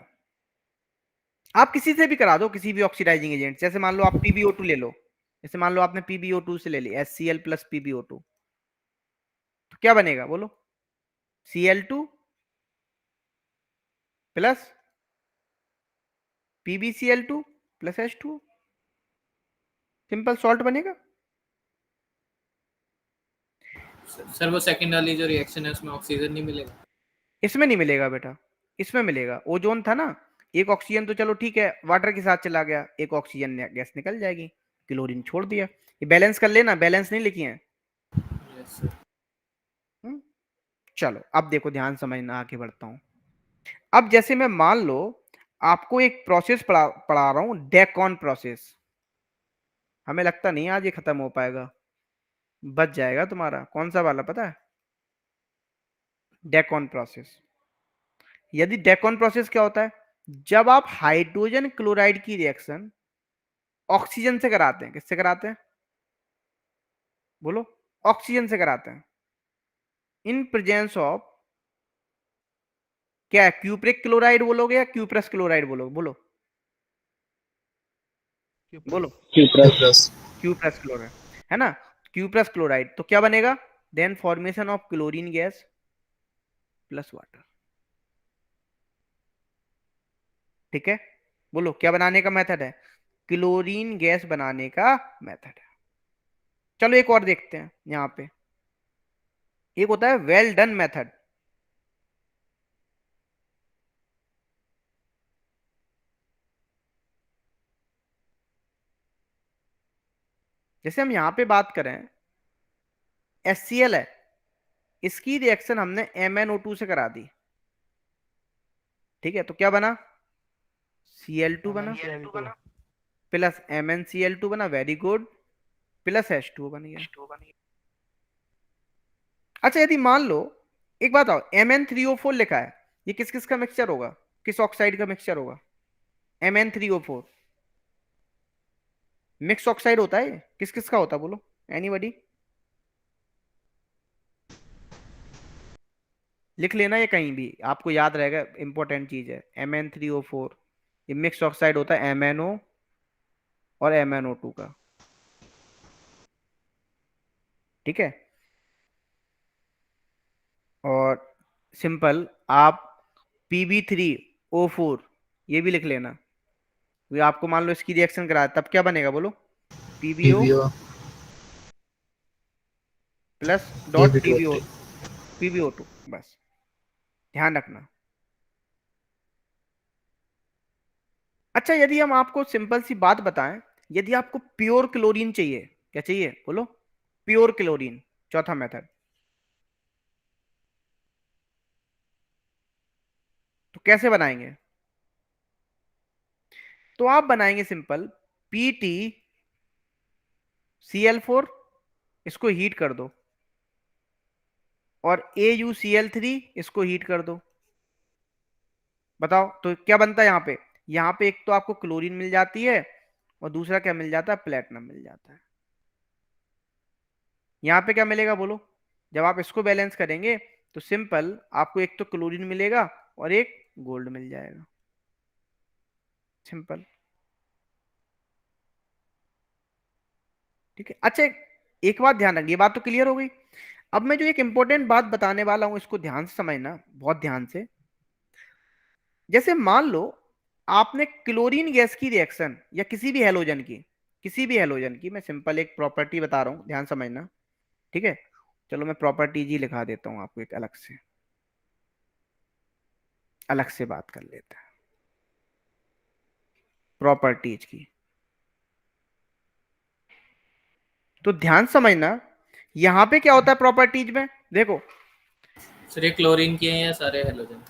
आप किसी से भी करा दो, किसी भी ऑक्सीडाइजिंग एजेंट, जैसे मान लो आप PbO2 ले लो, जैसे मान लो आपने PbO2 से ले ली HCl प्लस PbO2, तो क्या बनेगा बोलो? Cl2 plus PbCl2 plus H2O, simple salt बनेगा। सर वो सेकंड वाली जो रिएक्शन है उसमें ऑक्सीजन नहीं मिलेगा? इसमें नहीं मिलेगा बेटा, इसमें मिलेगा। ओजोन था ना, एक ऑक्सीजन तो चलो ठीक है वाटर के साथ चला गया, एक ऑक्सीजन गैस निकल जाएगी, क्लोरीन छोड़ दिया। ये बैलेंस कर लेना, बैलेंस नहीं लिखी है। Yes sir. चलो अब देखो ध्यान समझना, आगे बढ़ता हूं। अब जैसे मैं मान लो आपको एक प्रोसेस पढ़ा रहा हूं, डेकॉन प्रोसेस। हमें लगता नहीं आज ये खत्म हो पाएगा, बच जाएगा तुम्हारा। कौन सा वाला पता है? डेकॉन प्रोसेस। यदि डेकॉन प्रोसेस क्या होता है? जब आप हाइड्रोजन क्लोराइड की रिएक्शन ऑक्सीजन से कराते हैं, किससे कराते हैं बोलो? ऑक्सीजन से कराते हैं, इन प्रेजेंस ऑफ क्या है? क्यूप्रिक क्लोराइड बोलोगे या क्यूप्रस क्लोराइड बोलोगे? बोलो बोलो। प्लस क्यूप्रस क्लोराइड है ना, क्यूप्रस क्लोराइड। तो क्या बनेगा? Then formation of chlorine gas plus water. ठीक है, बोलो क्या बनाने का मेथड है? क्लोरीन गैस बनाने का मेथड है। चलो एक और देखते हैं यहां पे। एक होता है वेल डन मेथड। जैसे हम यहां पे बात करें, HCl है, इसकी रिएक्शन हमने MnO2 से करा दी। ठीक है, तो क्या बना? Cl2 बना प्लस MnCl2 बना, वेरी गुड, प्लस H2O बन गया। अच्छा यदि मान लो, एक बात आओ, Mn3O4 लिखा है, ये किस किस का मिक्सचर होगा? किस ऑक्साइड का मिक्सचर होगा? Mn3O4 मिक्स ऑक्साइड होता है। किस किस का होता है बोलो? एनीबॉडी? लिख लेना, ये कहीं भी आपको याद रहेगा, इंपॉर्टेंट चीज है। Mn3O4 ये मिक्स ऑक्साइड होता है MnO और MnO2 का। ठीक है, और सिंपल आप Pb3O4 ये भी लिख लेना। ये आपको मान लो इसकी रिएक्शन करा, तब क्या बनेगा बोलो? PbO plus dot PbO2। बस ध्यान रखना। अच्छा यदि हम आपको सिंपल सी बात बताएं, यदि आपको प्योर क्लोरीन चाहिए, क्या चाहिए बोलो? प्योर क्लोरीन, चौथा मेथड। तो कैसे बनाएंगे? तो आप बनाएंगे सिंपल PtCl4, इसको हीट कर दो, और AuCl3 इसको हीट कर दो। बताओ तो क्या बनता है यहां पे? यहां पे एक तो आपको क्लोरीन मिल जाती है, और दूसरा क्या मिल जाता है? प्लेटिनम मिल जाता है। यहां पे क्या मिलेगा बोलो? जब आप इसको बैलेंस करेंगे तो सिंपल आपको एक तो क्लोरीन मिलेगा और एक गोल्ड मिल जाएगा। सिंपल। ठीक है, अच्छा एक बात ध्यान रखिए, ये बात तो क्लियर हो गई। अब मैं जो एक इंपॉर्टेंट बात बताने वाला हूं, इसको ध्यान से समझना, बहुत ध्यान से। जैसे मान लो आपने क्लोरीन गैस की रिएक्शन, या किसी भी हेलोजन की, मैं सिंपल एक प्रॉपर्टी बता रहा हूं, ध्यान समझना। ठीक है, चलो मैं प्रॉपर्टीज ही लिखा देता हूं आपको, एक अलग से बात कर लेते हैं प्रॉपर्टीज की। तो ध्यान समझना, यहां पे क्या होता है प्रॉपर्टीज में, देखो। सर ये क्लोरीन की है या सारे हेलोजन?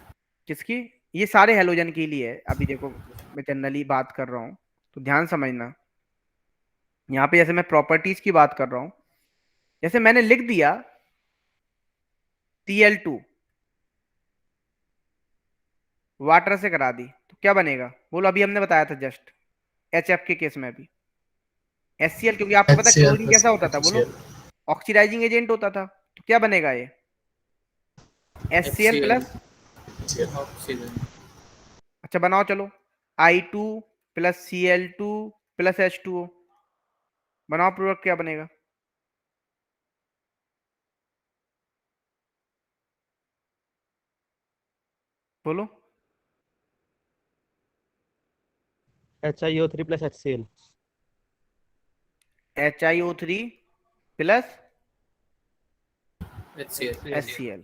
किसकी? ये सारे हेलोजन के लिए है। अभी देखो मैं जनरली बात कर रहा हूं, तो ध्यान समझना। यहां पे जैसे मैं प्रॉपर्टीज की बात कर रहा हूं, जैसे मैंने लिख दिया Cl2 वाटर से करा दी, तो क्या बनेगा बोलो? अभी हमने बताया था जस्ट, HF के केस में भी HCl, क्योंकि आपको पता है क्लोरीन कैसा होता था बोलो? ऑक्सीडाइजिंग एजेंट होता था। तो क्या बनेगा ये? HCl plus HCl oxygen. अच्छा बनाओ चलो, I2 plus Cl2 plus H2O, बनाओ प्रोडक्ट, क्या बनेगा? बोलो। HiO3 plus HCl। HiO3 plus HCl। HCl।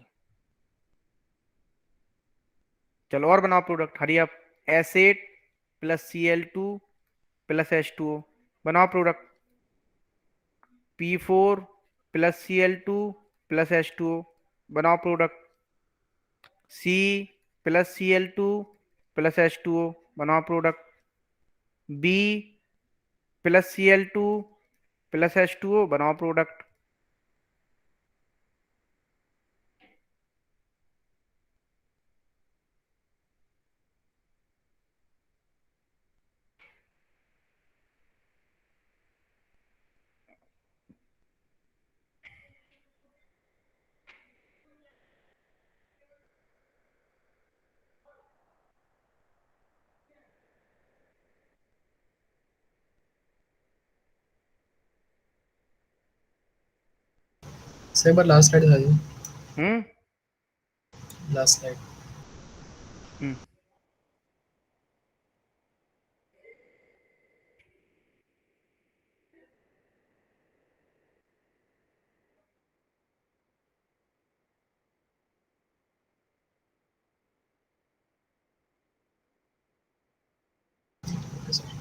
चलो और बनाओ product, hurry up. Acid plus Cl2 plus H2O, बनाओ product. P4 plus Cl2 plus H2O, बनाओ product. C plus Cl2 plus H2O, बनाओ product. B plus Cl2 plus H2O, बनाओ प्रोडक्ट। सर एक बार लास्ट स्लाइड दिखाइए, हम्म लास्ट स्लाइड। हम्म ओके सर।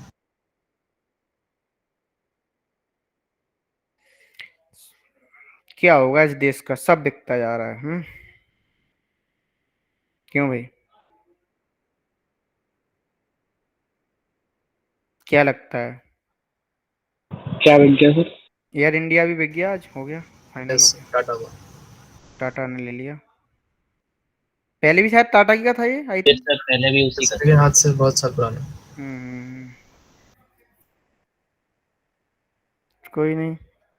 क्या होगा इस देश का, सब बिकता जा रहा है। क्यों भाई, क्या लगता है? क्या बन गया सर? एयर इंडिया भी बिक गया, आज हो गया, फाइनल हो यस गया, टाटा को। टाटा ने ले लिया। पहले भी शायद टाटा की का था ये, आई यस थिंक। सर, पहले भी उसी का लेकिन आज से बहुत साल पुराना। कोई नहीं।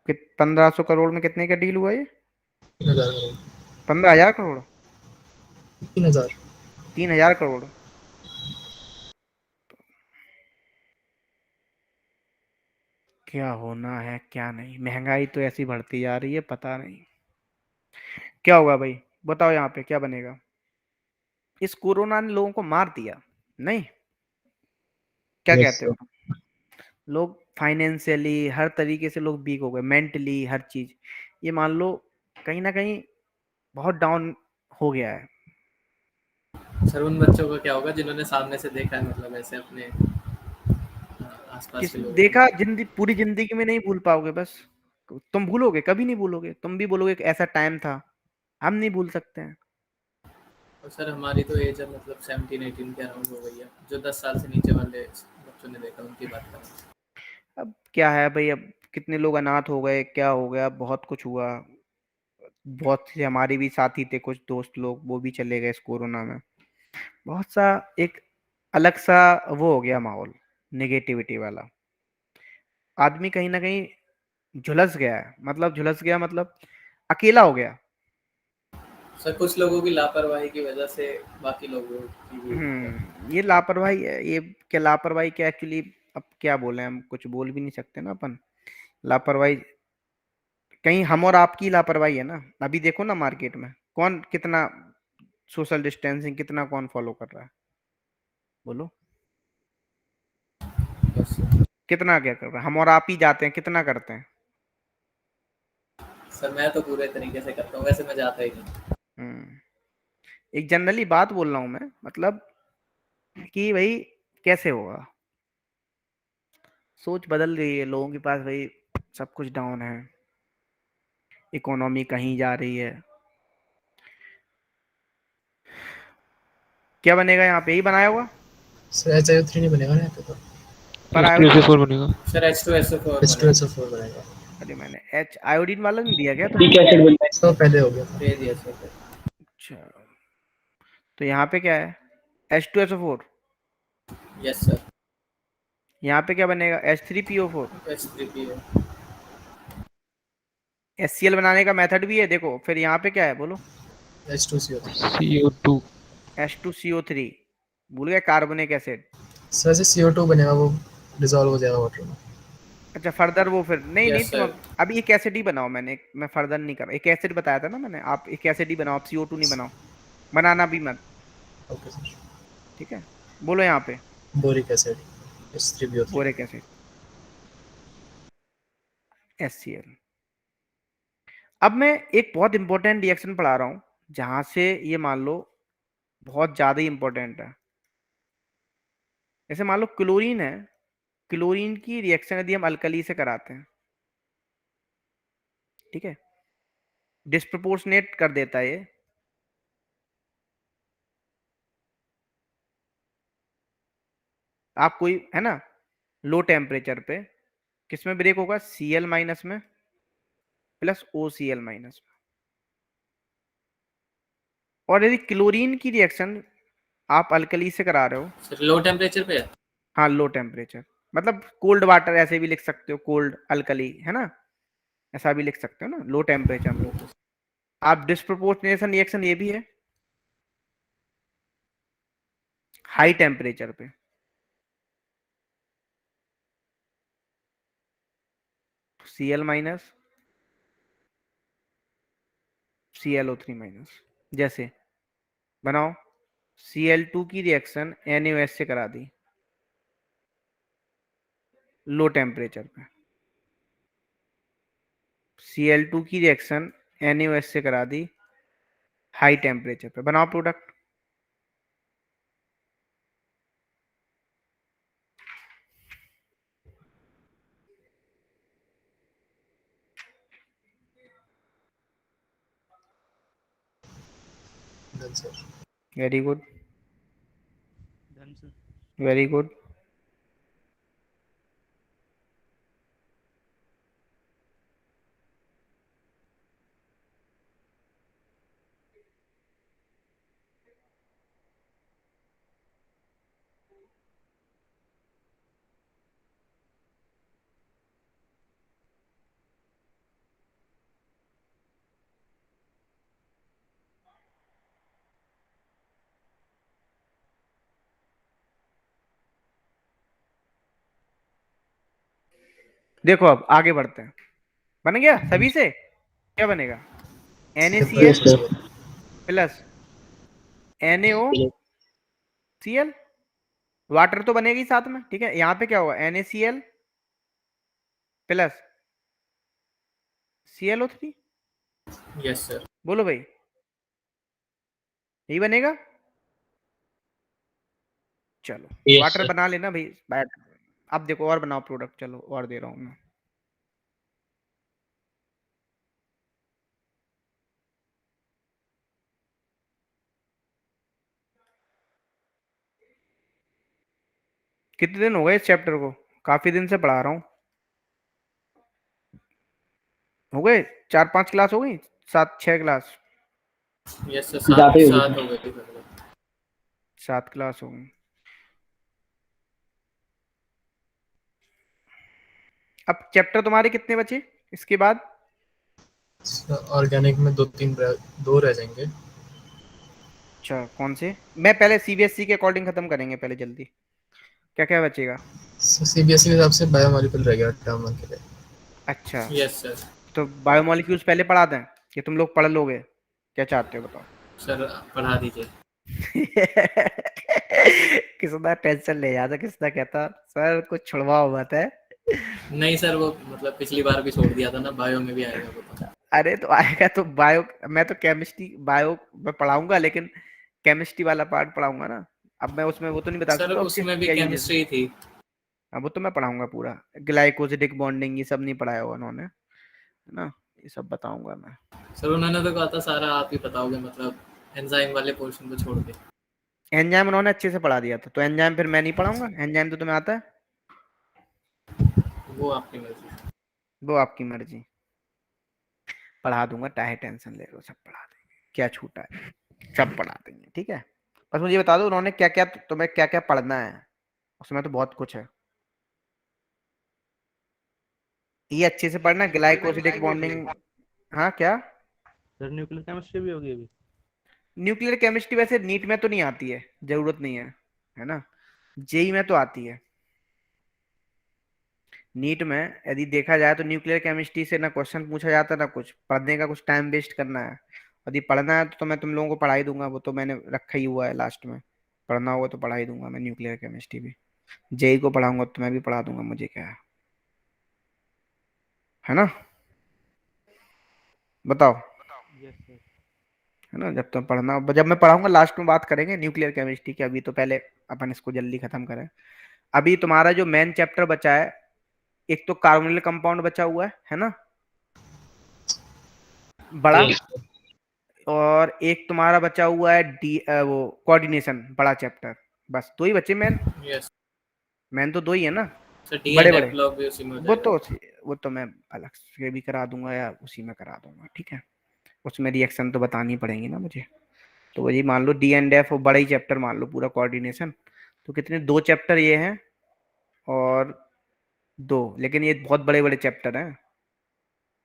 1500 करोड़ में कितने का डील हुआ ये? 3000 करोड़। 15,000 करोड़? 3000। 3,000 करोड़? क्या होना है क्या नहीं, महंगाई तो ऐसी बढ़ती जा रही है, पता नहीं क्या होगा भाई। बताओ यहाँ पे क्या बनेगा? इस कोरोना ने लोगों को मार दिया, नहीं? क्या यस कहते सर। हो? लोग फाइनेंशियली हर तरीके से लोग वीक हो गए, मेंटली हर चीज, ये मान लो कहीं ना कहीं बहुत डाउन हो गया है। सर उन बच्चों का क्या होगा जिन्होंने सामने से देखा है, मतलब ऐसे अपने आसपास किस के लोगों देखा, पूरी जिंदगी में नहीं भूल पाओगे बस। तुम भूलोगे, कभी नहीं भूलोगे, तुम भी बोलोगे कि ऐसा टाइम था, हम नहीं भूल सकते हैं। और सर हमारी तो एज है मतलब 17-18 के अराउंड हो गई है, जो 10 साल से नीचे वाले बच्चों ने देखा उनकी बात कर रहा हूँ। अब क्या है भाई, अब कितने लोग अनाथ हो गए, क्या हो गया, बहुत कुछ हुआ। बहुत से हमारे भी साथी थे, कुछ दोस्त लोग, वो भी चले गए इस कोरोना में। बहुत सा एक अलग सा वो हो गया माहौल, नेगेटिविटी वाला। आदमी कहीं ना कहीं झुलस गया है, मतलब झुलस गया मतलब अकेला हो गया। सर कुछ लोगों की लापरवाही की वजह से बाकी लोगों की भी ये लापरवाही है, ये क्या लापरवाही, क्या एक्चुअली अब क्या बोले, हम कुछ बोल भी नहीं सकते ना अपन। लापरवाही कहीं हम और आपकी लापरवाही है ना। अभी देखो ना मार्केट में कौन कितना सोशल डिस्टेंसिंग, कितना कौन फॉलो कर रहा है, बोलो। बस। कितना क्या कर रहा है, हम और आप ही जाते हैं, कितना करते हैं? सर मैं तो पूरे तरीके से करता हूँ, वैसे मैं जाता ही नहीं। एक जनरली बात बोल रहा हूं मैं, मतलब कि भाई कैसे होगा, सोच बदल गई है लोगों के पास भाई, सब कुछ डाउन है, इकोनॉमी कहीं जा रही है। क्या बनेगा यहाँ पे, यही बनाया होगा सर HiO3 नहीं बनेगा ना यहाँ पे तो। पर H2SO4 बनेगा। सर H2SO4 H2SO4 बनेगा। अरे मैंने एच आयोडीन वाला नहीं दिया क्या ठीक तुमने? है एसिड बनता है। सर पहले हो गया था। दे दिया सर। अच्छा, तो यहाँ पे क्या है, H2SO4। Yes sir. यहाँ पे क्या बनेगा, H3PO4। H3PO। HCl बनाने का मेथड भी है देखो, फिर यहाँ पे क्या है बोलो? H2CO3। CO2। H2CO3, भूल गए, कार्बनिक एसिड। सर से CO2 बनेगा, वो डिसॉल्व हो जाएगा वाटर में। अच्छा फर्दर वो फिर नहीं नहीं यस तुम सर। अभी एक एसिड ही बनाओ, मैं फर्दर नहीं कर रहा, एक एसिड बताया था ना मैंने, आप एक एसिड ही बनाओ, आप CO2 नहीं बनाओ, बनाना भी मत, ओके सर। ठीक है। बोलो यहाँ पे boric acid H3BO3। Boric acid HCl। अब मैं एक बहुत इंपॉर्टेंट रिएक्शन पढ़ा रहा हूँ, जहां से ये मान लो बहुत ज्यादा ही इंपॉर्टेंट है। जैसे मान लो क्लोरीन है, क्लोरीन की रिएक्शन यदि हम अल्कली से कराते हैं, ठीक है, डिस्प्रपोर्शनेट कर देता है ये, आप कोई है ना लो टेम्परेचर पे किसमें ब्रेक होगा, Cl माइनस में प्लस OCl माइनस में। और यदि क्लोरीन की रिएक्शन आप अल्कली से करा रहे हो, सर लो टेम्परेचर पे है। हाँ लो टेम्परेचर, मतलब कोल्ड वाटर ऐसे भी लिख सकते हो, कोल्ड अल्कली है ना, ऐसा भी लिख सकते हो ना, लो टेम्परेचर में। आप डिस्प्रोपोर्शनेशन रिएक्शन ये भी है हाई टेम्परेचर पे, Cl माइनस ClO3 माइनस। जैसे बनाओ Cl2 की रिएक्शन NaOH से करा दी लो टेम्परेचर पे, Cl2 की रिएक्शन NaOH से करा दी हाई टेम्परेचर पे, बनाओ product. Done sir. Very good, done sir. Very good. देखो अब आगे बढ़ते हैं, बन गया सभी से, क्या बनेगा, NaCl yes sir. Plus NaOCl, water तो बनेगी साथ में, ठीक है। यहाँ पे क्या हुआ, NaCl plus ClO3, yes sir. बोलो भाई यही बनेगा। चलो यस वाटर सर। बना लेना भाई बैठ, अब देखो और बनाओ प्रोडक्ट, चलो और दे रहा हूँ मैं। कितने दिन हो गए इस चैप्टर को, काफी दिन से पढ़ा रहा हूँ, हो गए 4-5 क्लास हो गई, 7-6 क्लास, यस सर। ज्यादा ही होगी सात सर। हो गई थी। 7 क्लास हो गई। अब चैप्टर तुम्हारे कितने बचे इसके बाद, ऑर्गेनिक में दो रह जाएंगे। अच्छा कौन से, मैं पहले CBSE के अकॉर्डिंग खत्म करेंगे पहले जल्दी, क्या क्या बचेगा। CBSE के हिसाब से बायोमोलिक्यूल रह गया टर्म 1 के लिए। अच्छा यस सर। तो बायोमोलिक्यूल्स पहले पढ़ा दें कि तुम लोग पढ़ लोगे, क्या चाहते हो बताओ। सर पढ़ा दीजिए। किसना टेंशन ले जाता, किसना कहता सर कुछ छुड़वाओ मत है। नहीं सर, वो मतलब पिछली बार भी छोड़ दिया था ना, बायो में भी आएगा वो तो। अरे तो आएगा तो बायो, मैं तो केमिस्ट्री बायो में पढ़ाऊंगा, लेकिन केमिस्ट्री वाला पार्ट पढ़ाऊंगा ना, अब मैं उसमें वो तो नहीं बता सर सकता उसमें भी क्या यूजेस है। केमिस्ट्री थी। हाँ वो तो मैं पढ़ाऊंगा पूरा, ग्लाइकोसिडिक बॉन्डिंग ये सब नहीं पढ़ाया हुआ उन्होंने, है ना, ये सब बताऊंगा मैं। सर उन्होंने तो कहा था सारा आप ही बताओगे, मतलब एंजाइम वाले पोर्शन को छोड़ के। एंजाइम उन्होंने अच्छे से पढ़ा दिया था, तो एंजाइम फिर मैं नहीं पढ़ाऊंगा, एंजाइम तो तुम्हें आता है। वो आपकी मर्जी। वो आपकी मर्जी, पढ़ा दूंगा, चाहे टेंशन ले लो, सब पढ़ा देंगे, क्या छूटा है, सब पढ़ा देंगे, ठीक है। बस मुझे बता दो उन्होंने क्या क्या, तुम्हें क्या क्या पढ़ना है, उसमें तो बहुत कुछ है, ये अच्छे से पढ़ना, ग्लाइकोसिडिक बॉन्डिंग। हाँ क्या, सर न्यूक्लियर केमिस्ट्री भी होगी अभी। न्यूक्लियर केमिस्ट्री वैसे नीट में तो नहीं आती है, जरूरत नहीं है ना। जेई में तो आती है। नीट में यदि देखा जाए तो न्यूक्लियर केमिस्ट्री से ना क्वेश्चन पूछा जाता ना कुछ, पढ़ने का कुछ टाइम वेस्ट करना है। यदि पढ़ना है तो मैं तुम लोगों को पढ़ा ही दूंगा, वो तो मैंने रखा ही हुआ है लास्ट में। पढ़ना होगा तो पढ़ा ही दूंगा मैं न्यूक्लियर केमिस्ट्री भी। जेई को पढ़ाऊंगा तो मैं भी पढ़ा दूंगा, मुझे क्या है ना। बताओ, यस सर। है ना। जब तुम पढ़ना, जब मैं पढ़ाऊंगा लास्ट में बात करेंगे न्यूक्लियर केमिस्ट्री की। अभी तो पहले अपन इसको जल्दी खत्म करें। अभी तुम्हारा जो मेन चैप्टर बचा है, एक तो कार्बोनिल कंपाउंड बचा हुआ है ना, बड़ा। और एक तुम्हारा बचा हुआ है वो कोऑर्डिनेशन, बड़ा चैप्टर। बस दो ही बचे मेन। यस मेन तो दो ही है ना, सर, डी बड़े एंड बड़े। एफ लॉग भी उसी में हो वो जाएगा। तो वो तो मैं अलग से भी करा दूंगा या उसी में करा दूंगा, ठीक है। उसमें रिएक्शन तो बतानी पड़ेंगी ना मुझे। तो वही मान लो डी एंड एफ, बड़ा ही चैप्टर मान लो पूरा कोऑर्डिनेशन। तो कितने, दो चैप्टर ये हैं और दो, लेकिन ये बहुत बड़े बड़े चैप्टर हैं,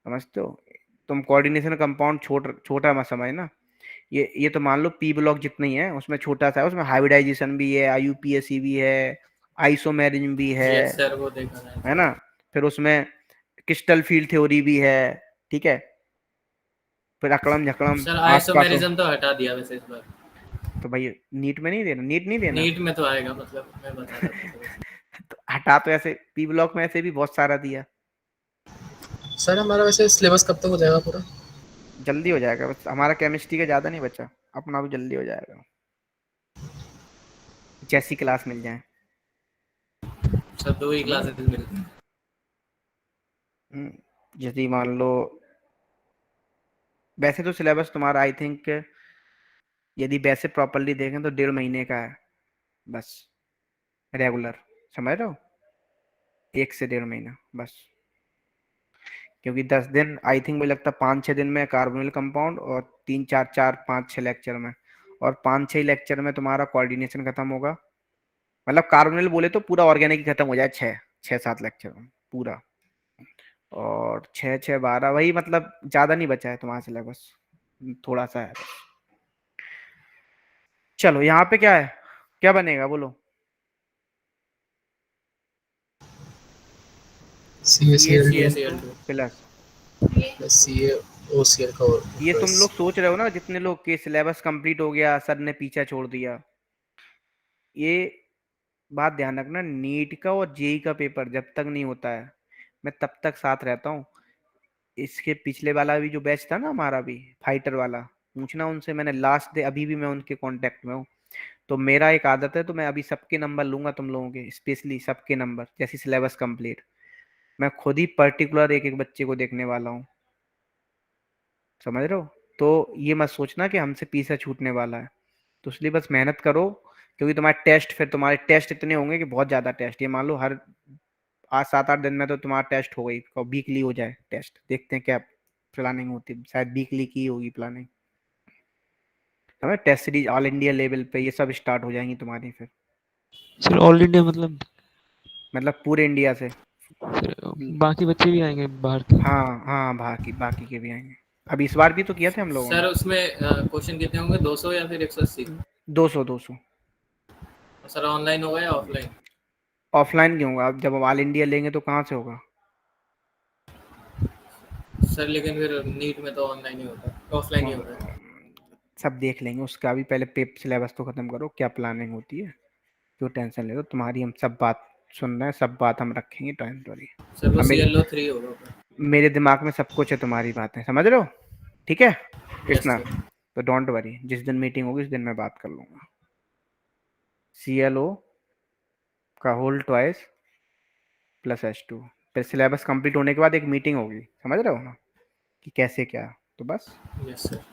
समझते हो। तुम कोऑर्डिनेशन कंपाउंड छोटा मत समझना। ये तो मान लो पी ब्लॉक जितना ही है, उसमें छोटा सा है। उसमें हाइब्रिडाइजेशन भी है, आईयूपीएसी भी है, आइसोमेरिज्म भी यस सर, वो देखा है ना। फिर उसमें क्रिस्टल फील्ड थ्योरी भी है, ठीक है। फिर अकड़म झकड़म सर। आसपास हो। आइसोमेरिज्म तो हटा दिया वैसे इस बार। तो भाई नीट में नहीं देना, नीट नहीं देना। नीट में तो आएगा, मतलब मैं बता रहा था तो। तो हटा तो ऐसे पी ब्लॉक में ऐसे भी बहुत सारा दिया। सर हमारा वैसे सिलेबस कब तक हो जाएगा पूरा? जल्दी हो जाएगा, बस हमारा केमिस्ट्री का ज्यादा नहीं बचा, अपना भी जल्दी हो जाएगा, जैसी क्लास मिल जाए। सर 2 ही क्लासेस मिलती हैं। जैसे मान लो, वैसे तो सिलेबस तुम्हारा आई थिंक, यदि वैसे प्रॉपरली देखें तो 1.5 महीने का है बस, रेगुलर, समझ रहे हो। 1 से 1.5 महीना बस। क्योंकि 10 दिन आई थिंक मुझे लगता है, 5-6 दिन में कार्बोनिल कंपाउंड, और 3-4-4-5-6 लेक्चर में, और 5-6 लेक्चर में तुम्हारा कोऑर्डिनेशन खत्म होगा। मतलब कार्बोनिल बोले तो पूरा ऑर्गेनिक ही खत्म हो जाए 6-7 लेक्चर में पूरा। और 6-6-12, वही मतलब ज्यादा नहीं बचा है तुम्हारा सिलेबस, थोड़ा सा है। चलो यहाँ पे क्या है, क्या बनेगा बोलो। CaCl2 प्लस प्लस CaOCl का और ये तुम प्लस लोग सोच रहे हो ना, जितने लोग के सिलेबस कंप्लीट हो गया, सर ने पीछा छोड़ दिया, ये बात ध्यान रखना। नीट का और जेई का पेपर जब तक नहीं होता है, मैं तब तक साथ रहता हूँ। इसके पिछले वाला भी जो बैच था ना हमारा भी, फाइटर वाला, पूछना उनसे, मैंने लास्ट डे, अभी भी मैं उनके कांटेक्ट में हूँ। तो मेरा एक आदत है, तो मैं अभी सबके नंबर लूंगा तुम लोगों के, स्पेशली सबके नंबर, जैसे सिलेबस कंप्लीट। मैं खुद ही पर्टिकुलर एक एक बच्चे को देखने वाला हूँ, समझ रहे हो। तो ये मत सोचना कि हमसे पीछा छूटने वाला है। तो इसलिए बस मेहनत करो, क्योंकि तुम्हारे टेस्ट, फिर तुम्हारे टेस्ट इतने होंगे कि बहुत ज्यादा टेस्ट, ये मान लो हर आज 7-8 दिन में तो तुम्हारा टेस्ट हो गई, वीकली हो जाए टेस्ट, देखते हैं क्या प्लानिंग होती है, शायद वीकली की होगी प्लानिंग। समझ, test series all India level पे ये सब स्टार्ट हो जाएंगी तुम्हारी फिर। सर ऑल इंडिया मतलब पूरे इंडिया से। सर बाकी बच्चे भी आएंगे बाहर के? हाँ हाँ, बाकी के भी आएंगे। अब इस बार भी तो किया थे हम लोगों सर ने। उसमें क्वेश्चन कितने होंगे, 200 या फिर 180? 200। सर ऑनलाइन होगा या ऑफलाइन? ऑफलाइन क्यों होगा, अब जब हम ऑल इंडिया लेंगे तो कहाँ से होगा। सर लेकिन फिर नीट में तो ऑनलाइन ही होता है, ऑफलाइन ही होता है। सब देख लेंगे उसका, भी पहले पेपर सिलेबस तो खत्म करो, क्या प्लानिंग होती है, क्यों टेंशन ले लो। तुम्हारी हम सब बात सुन रहे हैं, सब बात हम रखेंगे, डोंट वरी। सर वो ClO3 होगा। मेरे दिमाग में सब कुछ है, तुम्हारी बातें समझ रहे हो, ठीक है। यस इतना सर। तो डोंट वरी, जिस दिन मीटिंग होगी उस दिन मैं बात कर लूंगा। ClO का होल ट्वाइस प्लस H2, फिर सिलेबस कंप्लीट होने के बाद एक मीटिंग होगी, समझ रहे हो ना, कि कैसे क्या। तो बस यस सर।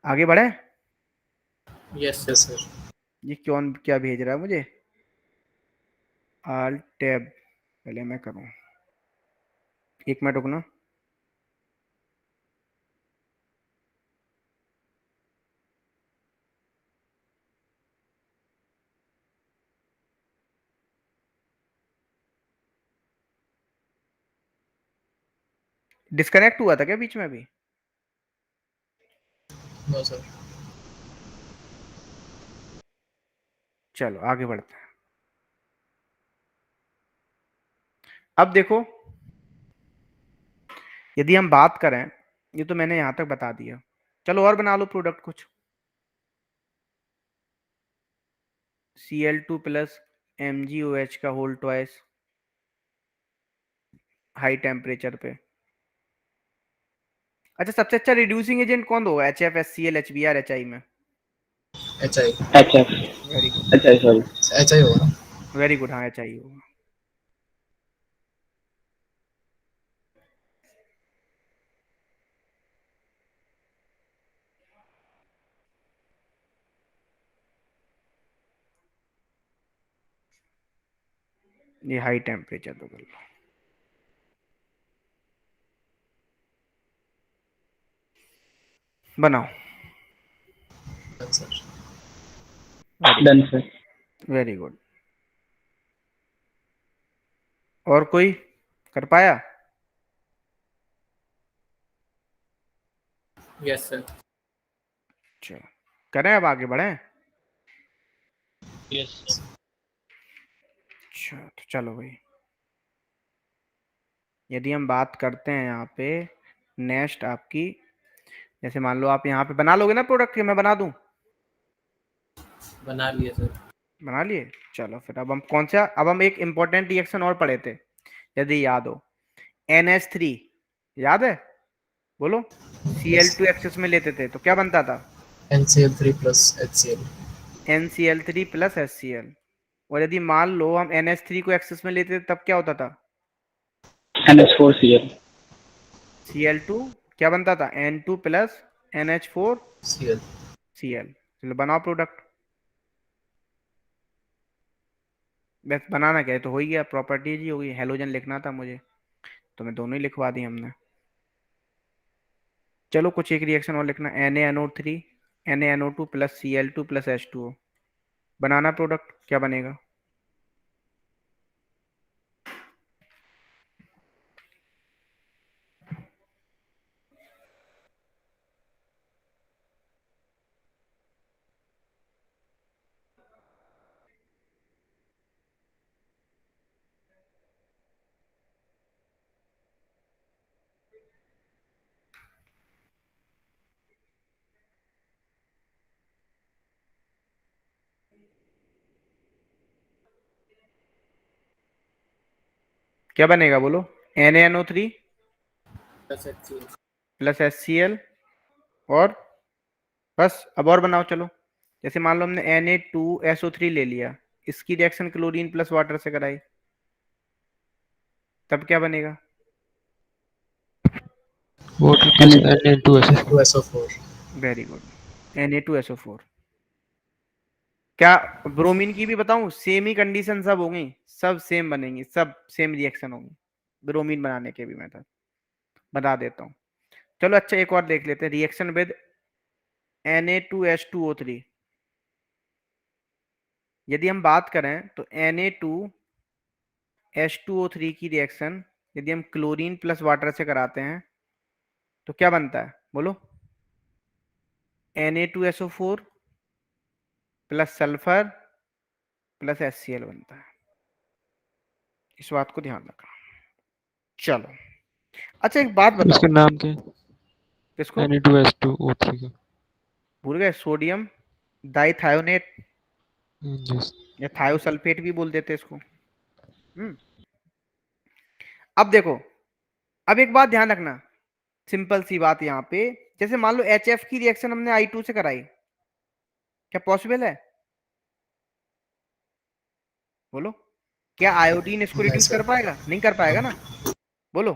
आगे बढ़े। Yes sir. ये कौन क्या भेज रहा है मुझे, आल टैब, पहले मैं करूं, 1 मिनट रुकना। डिस्कनेक्ट हुआ था क्या बीच में अभी? No sir. चलो आगे बढ़ते हैं। अब देखो, यदि हम बात करें, ये तो मैंने यहां तक बता दिया, चलो और बना लो प्रोडक्ट कुछ। Cl2 प्लस MgOH का होल ट्वाइस हाई टेम्परेचर पे। अच्छा, सबसे अच्छा रिड्यूसिंग एजेंट कौन होगा? HF, HCl, HBr, HI में? HI HF very good, HI sorry HI होगा ना? वेरी गुड, हाँ HI होगा। ये हाई टेम्परेचर पे कर लो। बनाओ। Sir done sir. Very good. और कोई कर पाया? Yes sir. अच्छा, करें अब आगे बढ़े? यस अच्छा तो चलो भाई, यदि हम बात करते हैं यहाँ पे नेक्स्ट आपकी, जैसे मान लो आप यहाँ पे बना लोगे ना प्रोडक्ट के, मैं बना दूं? बना लिए सर। बना लिए। चलो फिर अब हम कौन सा, अब हम एक इंपॉर्टेंट रिएक्शन और पढ़े थे, यदि याद हो, NH3 याद है? बोलो। Cl2 एक्सेस में लेते थे तो क्या बनता था? NCl3 plus HCl। NCl3 plus HCl। और यदि मान लो हम NH3 को एक्सेस में लेते थे तब क्या होता था? NH4Cl। Cl2 क्या बनता था? N2 plus Cl। NH4Cl। चलो बनाओ प्रोडक्ट। बस बनाना क्या है, तो हो ही गया, प्रॉपर्टीज ही होगी, हेलोजन लिखना था मुझे तो मैं दोनों ही लिखवा दी हमने। चलो कुछ एक रिएक्शन और लिखना, NaNO3 NaNO2 plus Cl2 plus H2O। बनाना प्रोडक्ट, क्या बनेगा? क्या बनेगा बोलो? NaNO3 plus HCl। Plus HCl। और बस, अब और बनाओ चलो। जैसे मान लो हमने Na2SO3 ले लिया, इसकी रिएक्शन क्लोरीन प्लस वाटर से कराई, तब क्या बनेगा? Water plus Na2SO4। 2SO4। Very good, Na2SO4। क्या ब्रोमीन की भी बताऊं? सेम ही कंडीशन सब होंगी, सब सेम बनेंगी, सब सेम रिएक्शन होंगी। ब्रोमीन बनाने के भी मेथड बता देता हूँ। चलो अच्छा, एक और देख लेते हैं, रिएक्शन विद Na2H2O3। यदि हम बात करें तो Na2H2O3 की रिएक्शन यदि हम क्लोरीन प्लस वाटर से कराते हैं तो क्या बनता है बोलो? Na2SO4 plus sulphur plus HCl बनता है। इस बात को ध्यान रखना। चलो अच्छा, एक बात बताओ, इसका नाम क्या है? किसको Na2H2O3 का। भूल गए? Sodium dithionate yes. या थायोसल्फेट भी बोल देते इसको। अब देखो, अब एक बात ध्यान रखना, सिंपल सी बात यहाँ पे, जैसे मान लो HF की रिएक्शन हमने I2 से कराई, क्या पॉसिबल है बोलो? क्या आयोडीन इसको नहीं रिड्यूस कर सर। पाएगा? नहीं कर पाएगा ना। बोलो,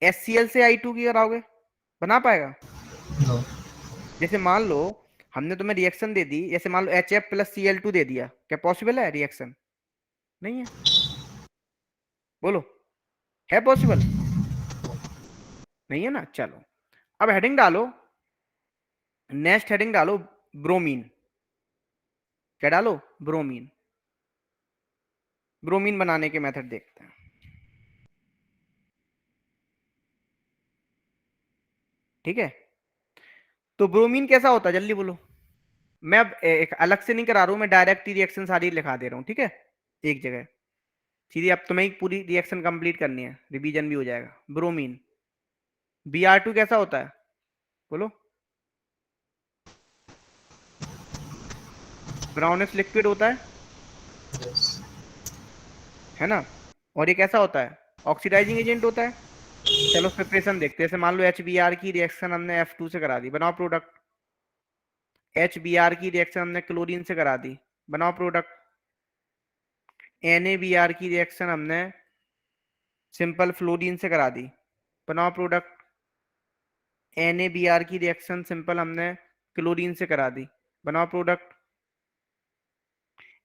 HCl से I2 की कराओगे, बना पाएगा? नो। जैसे मान लो हमने तुम्हें रिएक्शन दे दी, जैसे मान लो HF प्लस Cl2 दे दिया, क्या पॉसिबल है रिएक्शन? नहीं है। बोलो, है पॉसिबल? नहीं है ना। चलो अब हेडिंग डालो, नेक्स्ट हेडिंग डालो ब्रोमीन। क्या डालो? ब्रोमीन। ब्रोमीन बनाने के मेथड देखते हैं। ठीक है, तो ब्रोमीन कैसा होता है जल्दी बोलो? मैं अब एक अलग से नहीं करा रहा हूँ, मैं डायरेक्ट ही रिएक्शन सारी लिखा दे रहा हूँ, ठीक है, एक जगह सीधी। अब तुम्हें ही पूरी रिएक्शन कंप्लीट करनी है, रिवीजन भी हो जाएगा। ब्रोमीन Br2 कैसा होता है बोलो? ब्राउनिश लिक्विड होता है ना। और ये कैसा होता है? ऑक्सीडाइजिंग एजेंट होता है। चलो प्रिपरेशन देखते हैं। जैसे मान लो HBr की रिएक्शन हमने F2 से करा दी, बनाओ प्रोडक्ट। HBr की रिएक्शन हमने क्लोरीन से करा दी, बनाओ प्रोडक्ट। NaBr की रिएक्शन हमने सिंपल फ्लोरीन से करा दी, बनाओ प्रोडक्ट। NaBr की रिएक्शन सिंपल हमने क्लोरीन से करा दी, बनाओ प्रोडक्ट।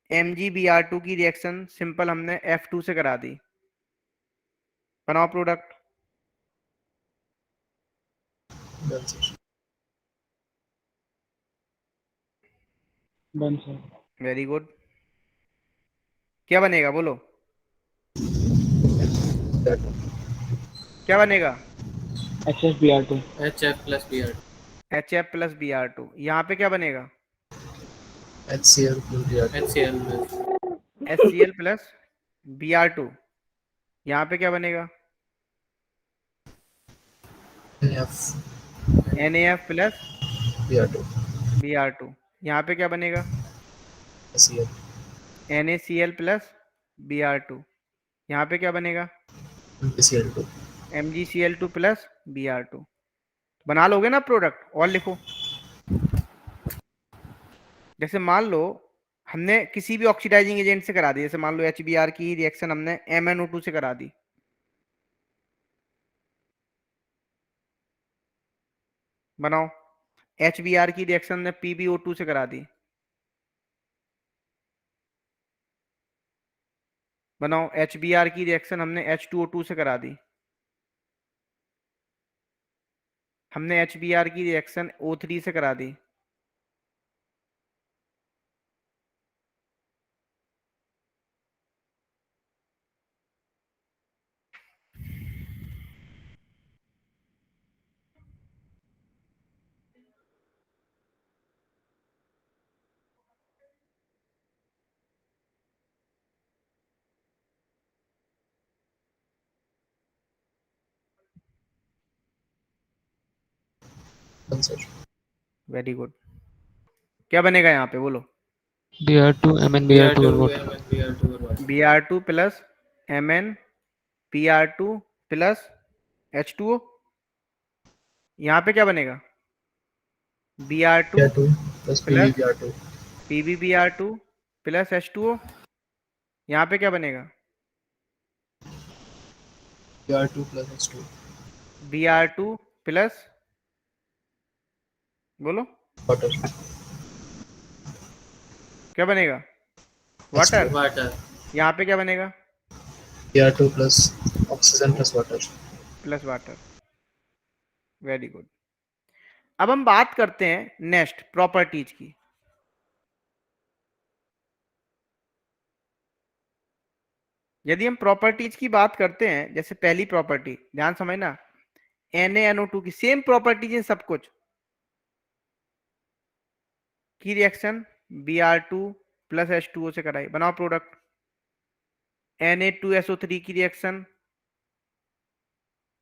MgBr2 की रिएक्शन सिंपल हमने F2 से करा दी, बनाओ product. Done sir. Very good. क्या बनेगा बोलो? क्या बनेगा? HFBr2। HF plus Br2। HF plus Br2। यहाँ पे क्या बनेगा? HCl plus Br2। HCl plus HCl plus Br2। यहाँ पे क्या बनेगा? NF NaF plus Br2। Br2। यहाँ पे क्या बनेगा? HCl NaCl plus Br2। यहाँ पे क्या बनेगा? MgCl2। MgCl2 plus Br2। बना लोगे ना प्रोडक्ट? और लिखो। जैसे मान लो हमने किसी भी ऑक्सीडाइजिंग एजेंट से करा दी, जैसे मान लो HBr की रिएक्शन हमने MnO2 से करा दी, बनाओ। HBr की रिएक्शन हमने PbO2 से करा दी, बनाओ। HBr की रिएक्शन हमने H2O2 से करा दी, हमने HBr की रिएक्शन O3 से करा दी, डन सर। Very good. क्या बनेगा यहाँ पे बोलो? Br2 Mn Br2 और water। Br2 और water. Br2 plus Mn Br2 plus H2O। यहाँ पे क्या बनेगा? Br2 Br2 plus plus PbBr2। PbBr2 plus H2O। यहाँ पे क्या बनेगा? Br2 plus H2। Br2 plus बोलो वाटर। क्या बनेगा? वाटर। वाटर। यहाँ पे क्या बनेगा? Br2 plus oxygen plus water. Plus water. Very good. अब हम बात करते हैं नेक्स्ट प्रॉपर्टीज की। यदि हम प्रॉपर्टीज की बात करते हैं, जैसे पहली प्रॉपर्टी ध्यान समझना, NaNO2 की सेम प्रॉपर्टीज है सब कुछ की रिएक्शन Br2 प्लस H2O से कराई, बनाओ प्रोडक्ट। Na2SO3 की रिएक्शन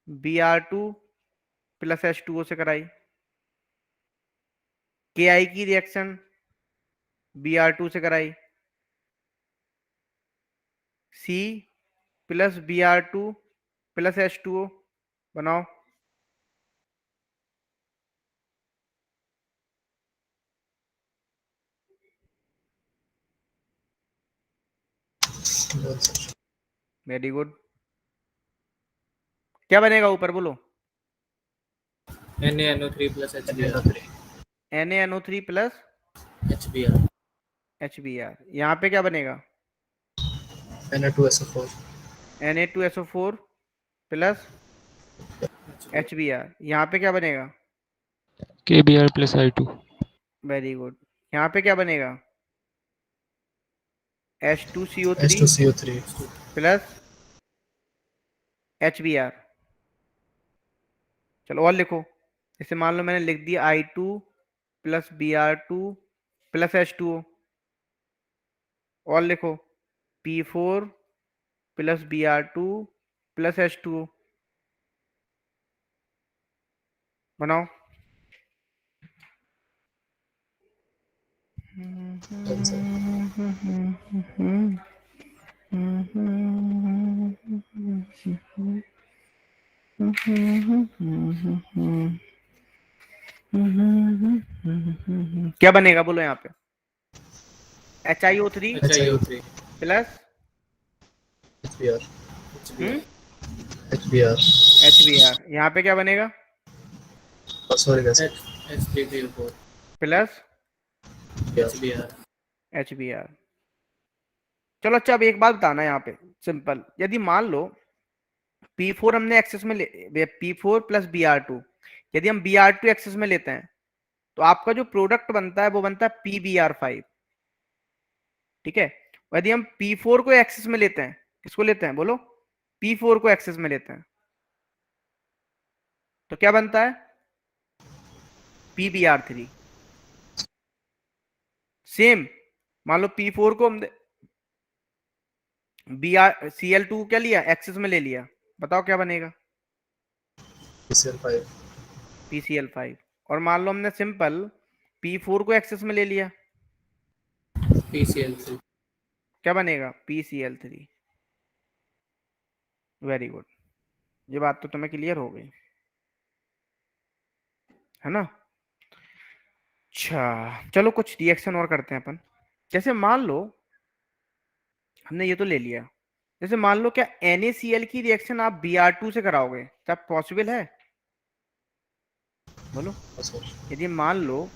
Br2 प्लस H2O से कराई। Ki की रिएक्शन Br2 से कराई। C plus Br2 plus H2O, बनाओ। Done sir. Very good. क्या बनेगा ऊपर बोलो? NaNO3 plus HBr। NaNO3 plus HBr। HBr। यहाँ पे क्या बनेगा? Na2SO4। Na2SO4 plus HBr। यहाँ पे क्या बनेगा? KBr plus I2। Very good. यहाँ पे क्या बनेगा? H2CO3 H2CO3। Plus HBr। चलो और लिखो। जैसे मान लो मैंने लिख दिया I2 plus Br2 plus H2O, और लिखो P4 plus Br2 plus H2O, बनाओ। क्या बनेगा बोलो यहाँ पे? HiO3 HiO3 plus HBr HBr HBr। यहाँ पे क्या बनेगा? Phosphoric acid H3PO4 plus HBr। HBr। चलो अच्छा, अब एक बात बताना यहाँ पे सिंपल, यदि मान लो P4 हमने एक्सेस में P4 प्लस Br2, यदि हम Br2 एक्सेस में लेते हैं तो आपका जो प्रोडक्ट बनता है वो बनता है PBr5, ठीक है। यदि हम P4 को एक्सेस में लेते हैं, किसको लेते हैं बोलो? P4 को एक्सेस में लेते हैं तो क्या बनता है? PBr3। सेम मान लो P4 को हमने Cl2 क्या लिया, एक्सेस में ले लिया, बताओ क्या बनेगा? PCl5 PCl5। और मान लो हमने सिंपल P4 को एक्सेस में ले लिया, PCl3 क्या बनेगा? PCl3। वेरी गुड, ये बात तो तुम्हें क्लियर हो गई है ना? अच्छा चलो कुछ रिएक्शन और करते हैं अपन। जैसे मान लो हमने ये तो ले लिया, जैसे मान लो क्या NaCl की रिएक्शन आप Br2 से कराओगे, क्या पॉसिबल है बोलो? यदि मान लो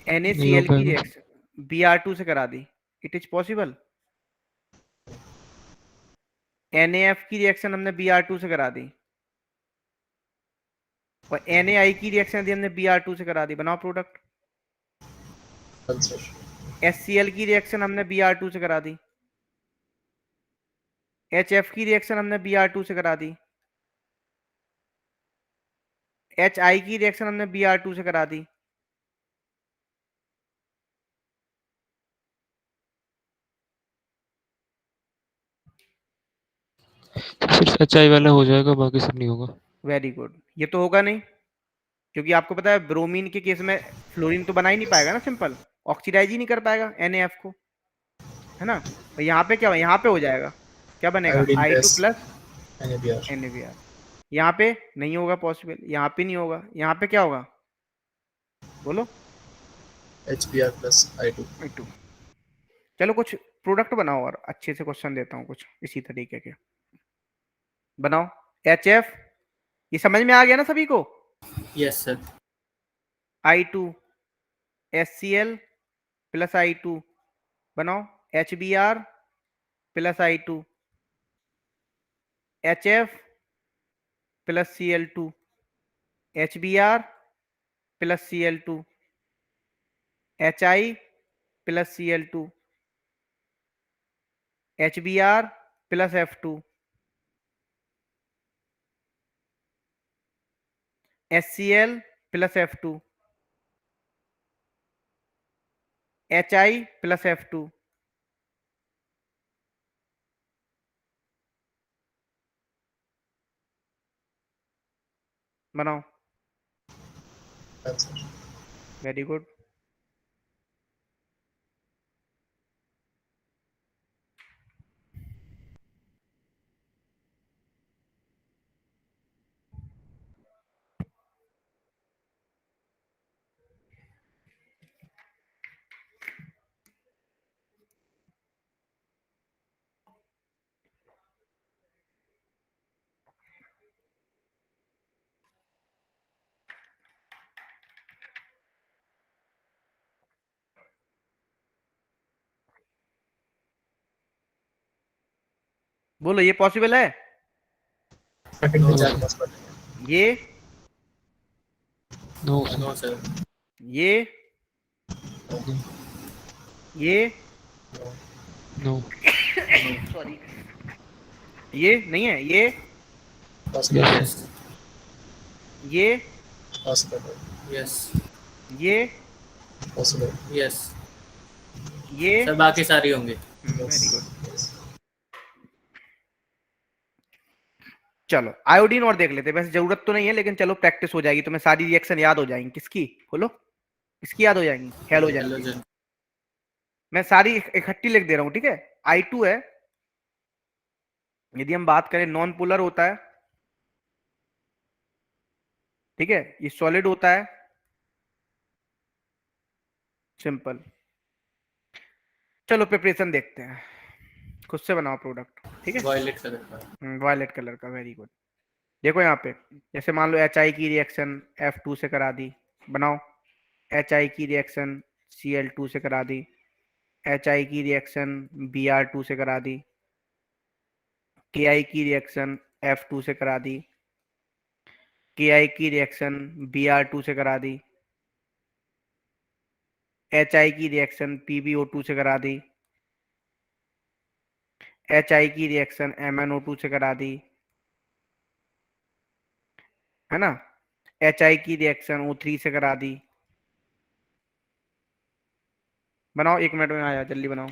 NaCl की रिएक्शन Br2 से करा दी, इट इज पॉसिबल। NaF की रिएक्शन हमने Br2 से करा दी और NaI की रिएक्शन यदि हमने Br2 से करा दी, बनाओ प्रोडक्ट। HCl की रिएक्शन हमने Br2 से करा दी, HF की रिएक्शन हमने Br2 से करा दी, HI की रिएक्शन हमने Br2 से करा दी, सिर्फ HI वाला हो जाएगा, बाकी सब नहीं होगा। Very good. ये तो होगा नहीं, क्योंकि आपको पता है ब्रोमीन के केस में फ्लोरीन तो बना ही नहीं पाएगा ना, सिंपल ऑक्सीडाइज ही नहीं कर पाएगा NaF को, है ना। तो यहाँ पे क्या, यहाँ पे हो जाएगा, क्या बनेगा? I2 plus NaBr। यहाँ पे नहीं होगा पॉसिबल, यहाँ पे नहीं होगा, यहाँ पे क्या होगा बोलो? HBr plus I2। चलो कुछ प्रोडक्ट बनाओ और अच्छे से क्वेश्चन देता हूँ कुछ इसी तरीके के, बनाओ। HF, ये समझ में आ गया ना सभी को? Yes sir. I2 HCl plus I2, बनाओ। HBr plus I2, HF plus Cl2, HBr plus Cl2, HI plus Cl2, HBr plus F2, HCl plus F2, HI plus F2, बनाओ। Very good. बोलो ये पॉसिबल है? ये नो नो सर। ये नो सॉरी, ये नहीं है, ये यस ये यस ये यस ये सर बाकी सारी होंगी। Very good. चलो आयोडीन और देख लेते हैं, वैसे जरूरत तो नहीं है लेकिन चलो प्रैक्टिस हो जाएगी, तुम्हें सारी रिएक्शन याद हो जाएंगी। किसकी बोलो, किसकी याद हो जाएंगी? हैलोजन की। हैलोजन। मैं सारी इकट्ठी लिख दे रहा हूँ, ठीक है। I2 है, यदि हम बात करें नॉन पोलर होता है, ठीक है, ये सॉलिड होता है, सिंपल। चलो प्रिपरेशन देखते हैं, खुद से बनाओ प्रोडक्ट, ठीक है। वॉयलेट कलर का। वायलेट कलर का, वेरी गुड। देखो यहाँ पे, जैसे मान लो HI की रिएक्शन F2 से करा दी, बनाओ। HI की रिएक्शन Cl2 से करा दी, HI की रिएक्शन Br2 से करा दी, Ki की रिएक्शन F2 से करा दी, Ki की रिएक्शन Br2 से करा दी, HI की रिएक्शन PbO2 से करा दी, HI की रिएक्शन MnO2 से करा दी, है ना। HI की रिएक्शन O3 से करा दी। बनाओ, 1 मिनट में आया, जल्दी बनाओ।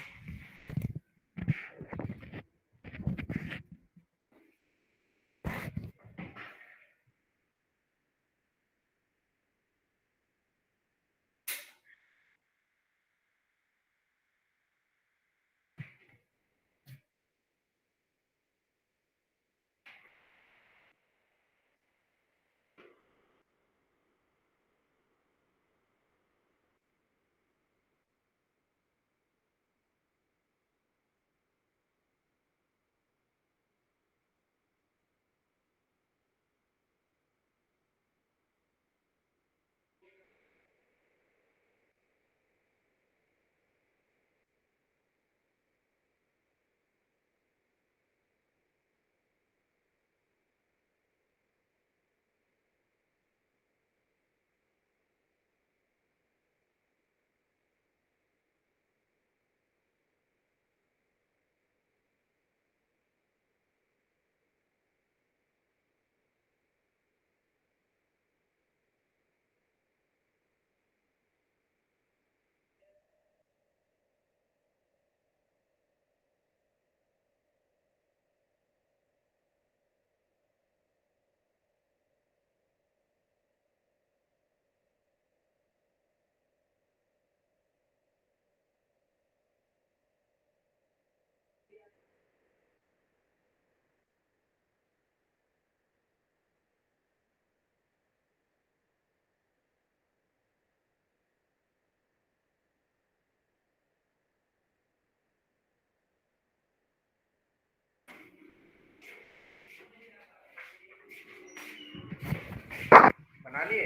बना लिए?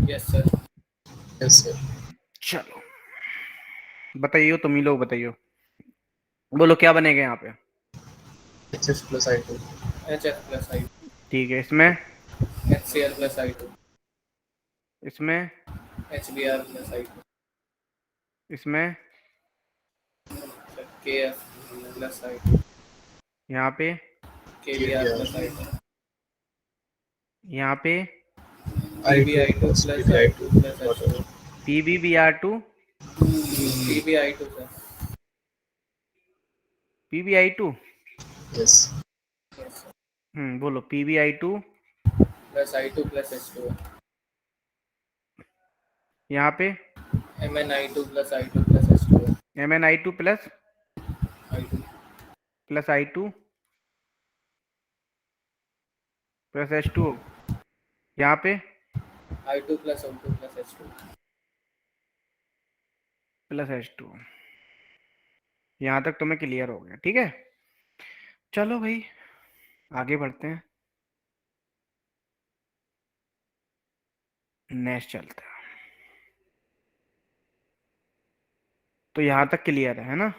Yes sir. Yes sir. चलो बताइयो, तुम ही लोग बताइयो, बोलो क्या बनेगा यहाँ पे। HF plus I2। HF plus I2। ठीक है, इसमें HCl plus I2। इसमें HBr plus I2। इसमें KF plus I2। यहाँ पे KBr plus I2। यहाँ पे PbI2 plus I2 plus H2। PbBr2 PbI2 sir। PbI2। Yes. बोलो PbI2 plus I2 plus H2। यहाँ पे MnI2 plus I2 plus H2। MnI2 plus I2 I2 plus H2। यहाँ पे I2 plus O2 plus H2। Plus H2। यहाँ तक तुम्हें क्लियर हो गया, ठीक है। चलो भाई आगे बढ़ते हैं, नेक्स्ट चलते हैं। तो यहाँ तक क्लियर है ना।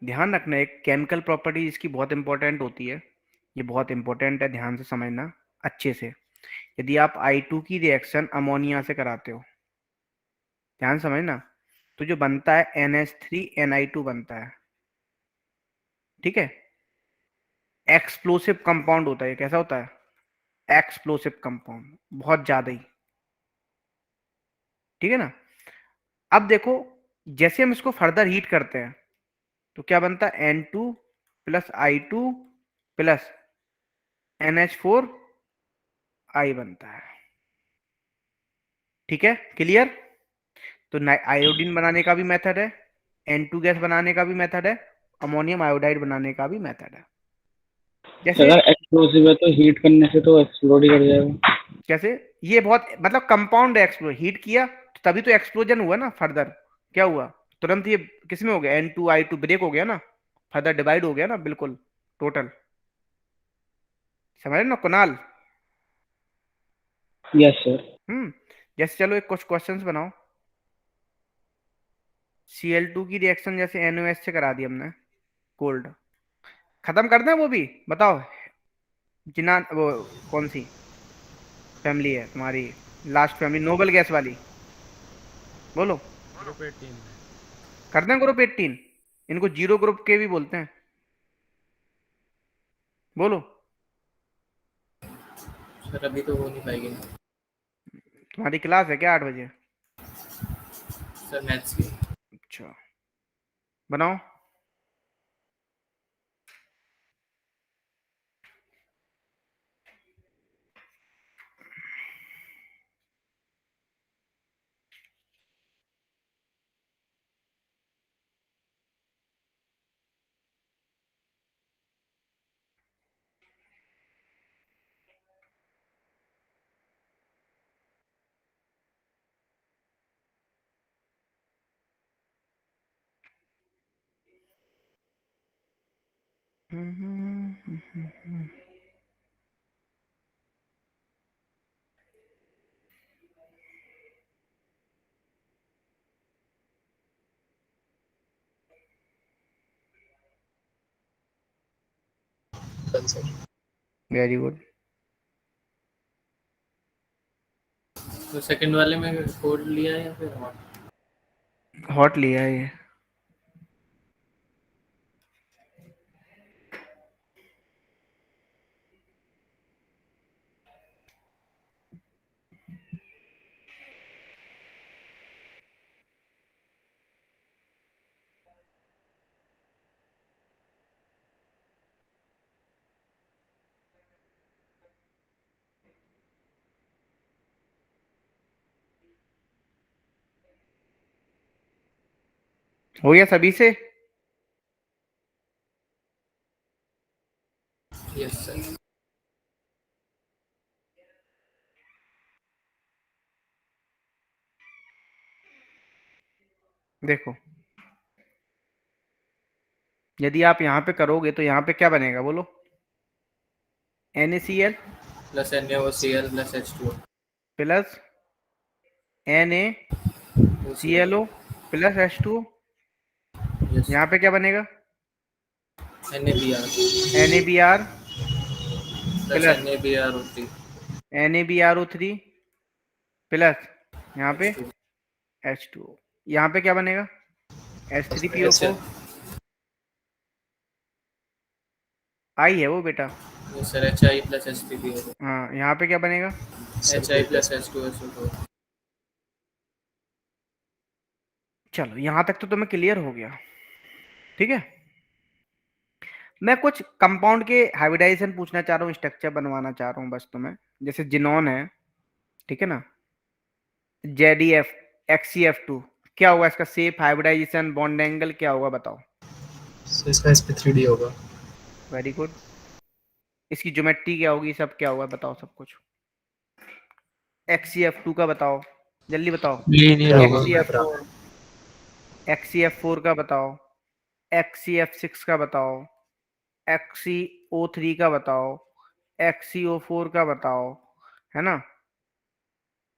ध्यान रखना, एक केमिकल प्रॉपर्टी इसकी बहुत इंपॉर्टेंट होती है, ये बहुत इंपॉर्टेंट है, ध्यान से समझना अच्छे से। यदि आप I2 की रिएक्शन अमोनिया से कराते हो, ध्यान समझना, तो जो बनता है NH3NI2 बनता है, ठीक है। एक्सप्लोसिव कंपाउंड होता है, कैसा होता है? एक्सप्लोसिव कंपाउंड, बहुत ज्यादा ही, ठीक है ना। अब देखो जैसे हम इसको फर्दर हीट करते हैं तो क्या बनता है, N2 plus I2 plus NH4 I बनता है, ठीक है, क्लियर। तो आयोडीन बनाने का भी मेथड है, N2 गैस बनाने का भी मेथड है, अमोनियम आयोडाइड बनाने का भी मेथड है। जैसे अगर एक्सप्लोसिव है तो हीट करने से तो एक्सप्लोड ही कर जाएगा। कैसे, ये बहुत मतलब कंपाउंड एक्सप्लोड, हीट किया तो तभी तो एक्सप्लोजन हुआ ना, फर्दर क्या हुआ, तुरंत ये किसमें हो गया, N2I2 ब्रेक हो गया ना, फर्दर डिवाइड हो गया ना, बिल्कुल टोटल, समझ रहे ना कुणाल। Yes sir. जैसे चलो एक कुछ क्वेश्चंस बनाओ। Cl2 की रिएक्शन जैसे NOH से करा दी हमने कोल्ड, खत्म कर दें वो भी, बताओ जिना वो कौन सी फैमिली है तुम्हारी, लास्ट फैमिली नोबल गैस वाली, बोलो। ग्रुप 18 कर दें ग्रुप 18, इनको जीरो ग्रुप के भी बोलते हैं, बोलो। सर अभी तो हो नहीं पाएगी ना तुम्हारी क्लास है क्या 8 बजे? सर, मैथ्स की। अच्छा बनाओ। Done sir. Very good. तो सेकंड वाले में कोड लिया है या फिर हॉट? हॉट लिया है ये। हो गया सभी से? Yes sir. देखो यदि आप यहाँ पे करोगे तो यहाँ पे क्या बनेगा बोलो, NaCl plus NaOCl plus H2O plus NaClO plus H2O। Yes. यहाँ पे क्या बनेगा, NaBr NaBr plus plus NaBrO3 NaBrO3 plus यहाँ पे H2O। H2O। यहाँ पे क्या बनेगा, H3PO4 आई है वो बेटा। Yes sir, HI plus H3PO। हाँ यहाँ पे क्या बनेगा, HI प्लस H2SO4। चलो यहाँ तक तो तुम्हें क्लियर हो गया, ठीक है। मैं कुछ कंपाउंड के हाइब्रिडाइजेशन पूछना चाह रहा हूँ, स्ट्रक्चर बनवाना चाह रहा हूँ बस तुम्हें। जैसे जिनोन है, ठीक है ना, JDF XCF2, क्या होगा इसका शेप, हाइब्रिडाइजेशन, बॉन्ड एंगल क्या होगा बताओ। सो इसका sp3d होगा। Very good. इसकी ज्योमेट्री क्या होगी, सब क्या होगा बताओ सब कुछ। XCF2 का बताओ, जल्दी बताओ। लीनियर होगा। XCF4, XCF4 का बताओ, XCF6 का बताओ, XCO3 का बताओ, XCO4 का बताओ, है ना,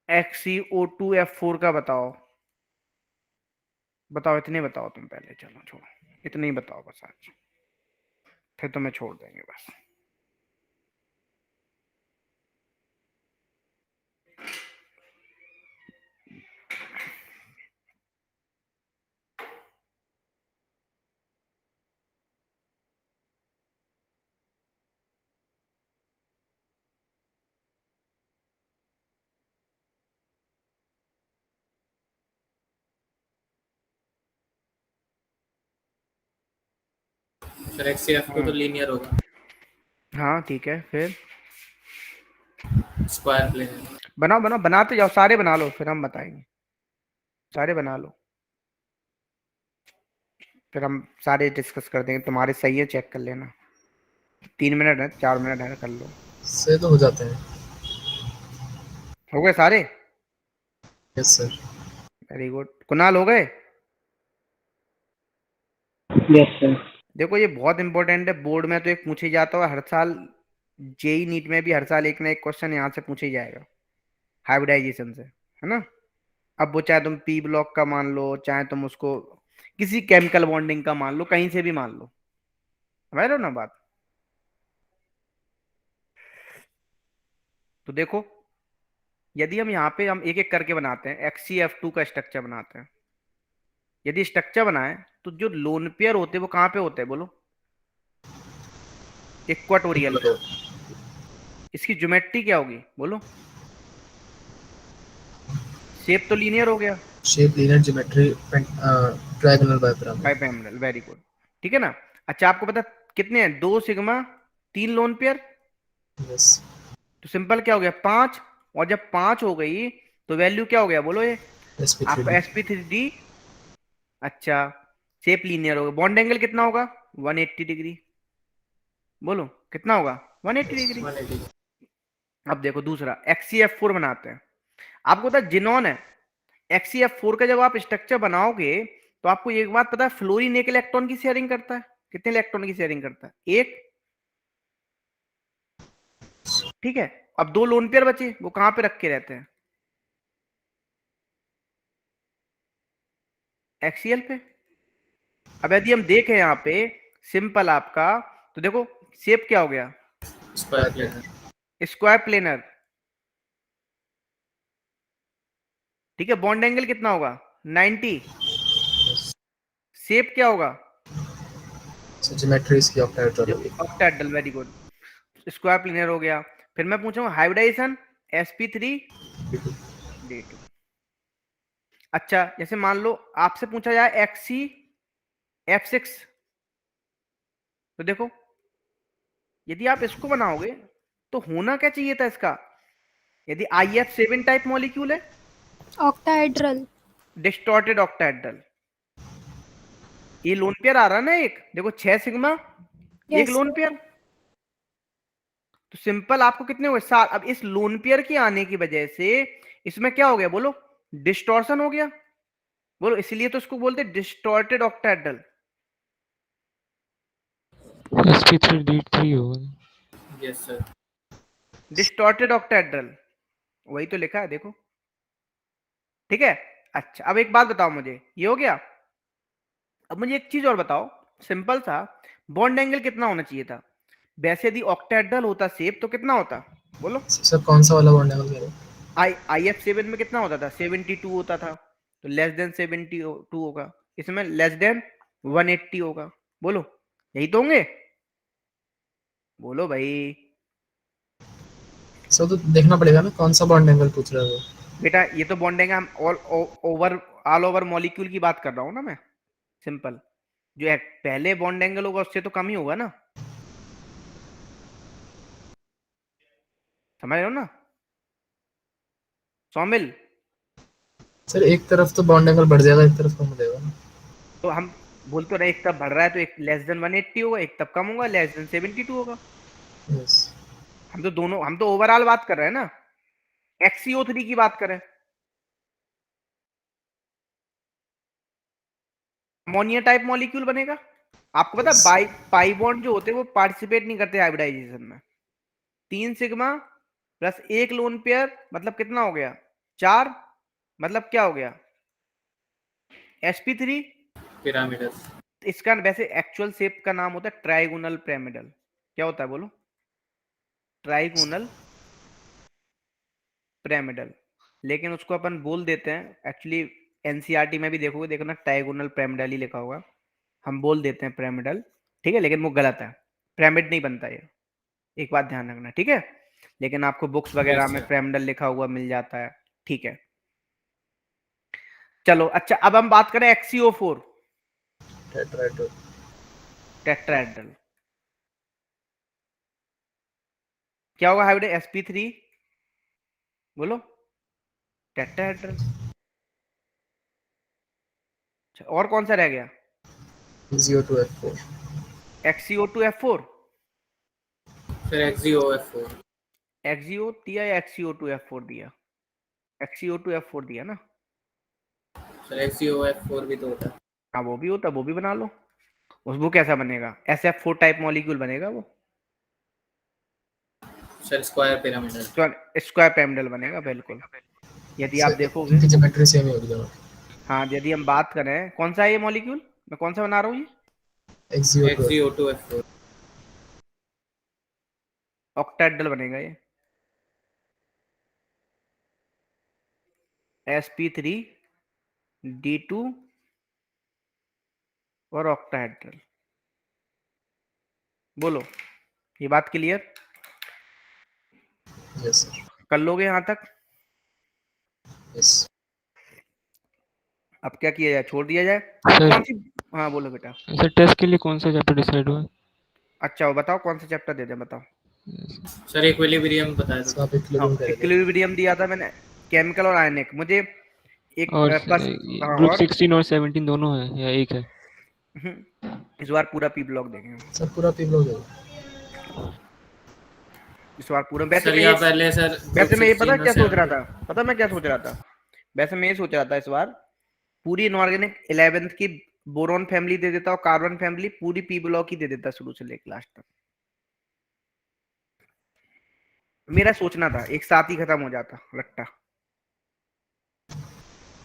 XCO2F4 का बताओ। बताओ इतने बताओ तुम पहले, चलो छोड़ो, इतने ही बताओ बस आज, फिर तुम्हें छोड़ देंगे बस। सर XCF2 तो लीनियर होगा, हाँ ठीक है, फिर स्क्वायर प्लेन। बनाओ बनाओ, बनाते जाओ, सारे बना लो, फिर हम बताएंगे। सारे बना लो, फिर हम सारे डिस्कस कर देंगे। तुम्हारे सही है, चेक कर लेना। 3 मिनट है, 4 मिनट है, कर लो। से तो हो जाते हैं। हो गए सारे? Yes sir. Very good. Kunal हो गए? Yes sir. देखो ये बहुत इंपॉर्टेंट है, बोर्ड में तो एक पूछे जाता है हर साल, जेई नीट में भी हर साल एक ना एक क्वेश्चन यहाँ से पूछे जाएगा, हाइब्रिडाइजेशन से, है ना। अब वो चाहे तुम पी ब्लॉक का मान लो, चाहे तुम उसको किसी केमिकल बॉन्डिंग का मान लो, कहीं से भी मान लो, समझ रहे हो ना बात। तो देखो, यदि हम यहाँ पे हम एक एक करके बनाते हैं, XCF2 का स्ट्रक्चर बनाते हैं। यदि स्ट्रक्चर बनाए तो जो लोन पेयर होते हैं वो कहाँ पे होते हैं बोलो? इक्वाटोरियल। इसकी ज्योमेट्री क्या होगी बोलो? शेप तो लीनियर हो गया, shape linear, geometry triangular bipyramid. Bipyramidal, very good, ठीक है ना। अच्छा आपको पता कितने हैं? 2 सिग्मा 3 लोन पेयर, यस। तो सिंपल क्या हो गया? 5। और जब 5 हो गई तो वैल्यू क्या हो गया बोलो? ये आपका sp3d। अच्छा, शेप लीनियर होगा। बॉन्ड एंगल कितना होगा? 180 डिग्री। बोलो कितना होगा? 180 डिग्री। 180। अब देखो दूसरा, XCF4 बनाते हैं। आपको पता है जिनॉन है, XCF4 का जब आप स्ट्रक्चर बनाओगे तो आपको एक बात पता है, फ्लोरीन एक इलेक्ट्रॉन की शेयरिंग करता है। कितने इलेक्ट्रॉन की शेयरिंग करता है? एक। ठीक है, अब 2 लोन पेयर बचे, वो कहां पे रख के रहते हैं? एक्सीएल पे। अब यदि हम देखें यहाँ पे सिंपल आपका, तो देखो शेप क्या हो गया? Square plane. स्क्वायर प्लेनर, ठीक है। बॉन्ड एंगल कितना होगा? 90। शेप क्या होगा? ज्योमेट्री इसकी ऑक्टाहेड्रल होगी। Octahedral, very good. Square planar हो गया। फिर मैं पूछूंगा हाइब्रिडाइजेशन sp3d2। अच्छा जैसे मान लो आपसे पूछा जाए XCF6, तो देखो यदि आप इसको बनाओगे तो होना क्या चाहिए था इसका? यदि IF7 टाइप मॉलिक्यूल है, ऑक्टाहेड्रल, डिस्टॉर्टेड ऑक्टाहेड्रल। ये लोन पेयर आ रहा है ना, एक देखो 6 सिग्मा, एक लोन पेयर। तो सिंपल आपको कितने हुए? 7। अब इस लोन पेयर के आने की वजह से इसमें क्या हो गया बोलो? डिस्टॉर्शन हो गया, बोलो। इसलिए तो इसको बोलते डिस्टॉर्टेड ऑक्टाहेड्रल। sp3d3 होगा। Yes sir. डिस्टॉर्टेड ऑक्टाहेड्रल, वही तो लिखा है देखो, ठीक है। अच्छा अब एक बात बताओ मुझे, ये हो गया। अब मुझे एक चीज और बताओ, सिंपल सा, बॉन्ड एंगल कितना होना चाहिए था? वैसे यदि ऑक्टाहेड्रल होता शेप तो कितना होता बोलो? सर कौन सा वाला बॉन्ड एंगल कह रहे हो? IF7 में कितना होता था? 72 होता था, तो लेस देन 72 होगा। इसमें लेस देन 180 होगा, बोलो यही तो होंगे? बोलो भाई। सर तो देखना पड़ेगा ना कौन सा बॉन्ड एंगल पूछ रहे हो। बेटा ये तो बॉन्ड एंगल हम ऑल ओवर मॉलिक्यूल की बात कर रहा हूँ ना मैं। सिंपल, जो पहले बॉन्ड एंगल होगा उससे तो कम ही होगा ना, समझ रहे हो ना सौमिल? सर एक तरफ तो बॉन्ड एंगल बढ़ जाएगा, एक तरफ कम हो जाएगा ना। तो हम बोल तो रहे एक तब बढ़ रहा है तो एक लेस देन 180 होगा, एक तब कम होगा, लेस देन 72 होगा। यस। हम तो ओवरऑल बात कर रहे हैं ना, XCO3 की बात करें। अमोनिया टाइप मॉलिक्यूल बनेगा। आपको पता है पाई बॉन्ड जो होते हैं वो पार्टिसिपेट नहीं करते हाइब्रिडाइजेशन में। 3 सिग्मा प्लस 1 लोन पेयर मतलब कितना हो गया? 4। मतलब क्या हो गया? sp3 pyramidal. इसका वैसे एक्चुअल शेप का नाम होता है ट्राइगोनल पिरामिडल। क्या होता है बोलो? Trigonal pyramidal. लेकिन उसको अपन बोल देते हैं, एक्चुअली एनसीईआरटी में भी देखोगे, देखो ना ट्राइगोनल पिरामिडल ही लिखा होगा, हम बोल देते हैं पिरामिडल, ठीक है। लेकिन वो गलत है, पिरामिड नहीं बनता ये, एक बात ध्यान रखना, ठीक है। लेकिन आपको बुक्स वगैरह में पिरामिडल लिखा हुआ मिल जाता है, ठीक है। चलो अच्छा अब हम बात करें XCO4। टेट्राहेड्रल। क्या होगा हाइब्रिड sp3? बोलो। टेट्राहेड्रल। अच्छा, और कौन सा रह गया? XeO2F4 XeO2F4। फिर XeOF4 XeO दिया या XeO2F4 दिया? XeO2F4 दिया ना? सर XeOF4 भी तो होता है। हाँ वो भी होता, वो भी बना लो। वो कैसा बनेगा? SF4 टाइप मॉलिक्यूल बनेगा वो। Sir square pyramidal. Square pyramidal बनेगा बिल्कुल। यदि आप देखोगे, इनकी ज्योमेट्री सेम ही होगी दोनों। हाँ यदि हम बात करें कौन सा है ये मॉलिक्यूल, मैं कौन सा बना रहा हूँ ये? XeO2F4 ऑक्टाहेड्रल बनेगा ये। sp3d2 और ऑक्टाहेड्रल। बोलो, ये बात क्लियर? Yes sir. कर लोगे यहाँ तक? यस। अब क्या किया जाए, छोड़ दिया जाए? सर कौन सी? हाँ बोलो बेटा। सर टेस्ट के लिए कौन सा चैप्टर डिसाइड हुआ है? अच्छा वो बताओ कौन सा चैप्टर दे दें, बताओ। सर इक्विलिब्रियम बताया था। आप इक्विलिब्रियम दिया था मैंने, केमिकल और आयनिक। मुझे एक और ग्रुप और 16 और 17 दोनों है या एक है? इस बार पूरा पी ब्लॉक देंगे सर, पूरा पी ब्लॉक देंगे इस बार पूरा। वैसे सर मैं यहाँ पहले सर वैसे मैं ये पता 16 क्या और सोच रहा 17 था, पता मैं क्या सोच रहा था? वैसे मैं ये सोच रहा था इस बार पूरी इनऑर्गेनिक 11th की बोरॉन फैमिली दे देता और कार्बन फैमिली पूरी पी ब्लॉक ही दे देता शुरू से लेकर लास्ट तक। मेरा सोचना था एक साथ ही खत्म हो जाता रट्टा।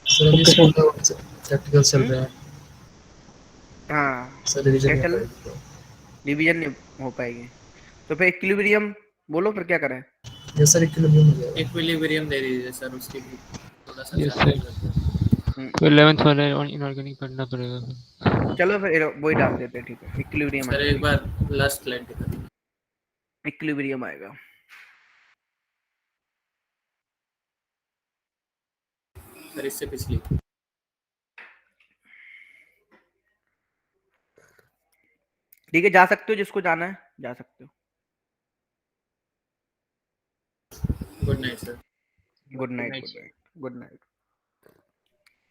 सर अभी स्कूल में प्रैक्टिकल चल रहे हैं। हाँ सर रिवीजन क्या चल, नहीं हो रिवीजन नहीं हो पाएगी तो फिर इक्विलिब्रियम बोलो, फिर क्या करें? पाएगी। यस सर, इक्विलिब्रियम हो जाएगा। इक्विलिब्रियम दे दीजिए सर, उसकी भी थोड़ा सा यस ज्यादा सर। ही करते हैं। तो 11th वाला इनऑर्गेनिक पढ़ना पड़ेगा फिर। चलो फिर वही डाल देते हैं, ठीक है इक्विलिब्रियम सर आएगा। एक बार लास्ट स्लाइड दिखा दीजिए। इक्विलिब्रियम आएगा। सर इससे पिछली ठीक है, जा सकते हो, जिसको जाना है जा सकते हो। Good night sir. Good night, good night, good night.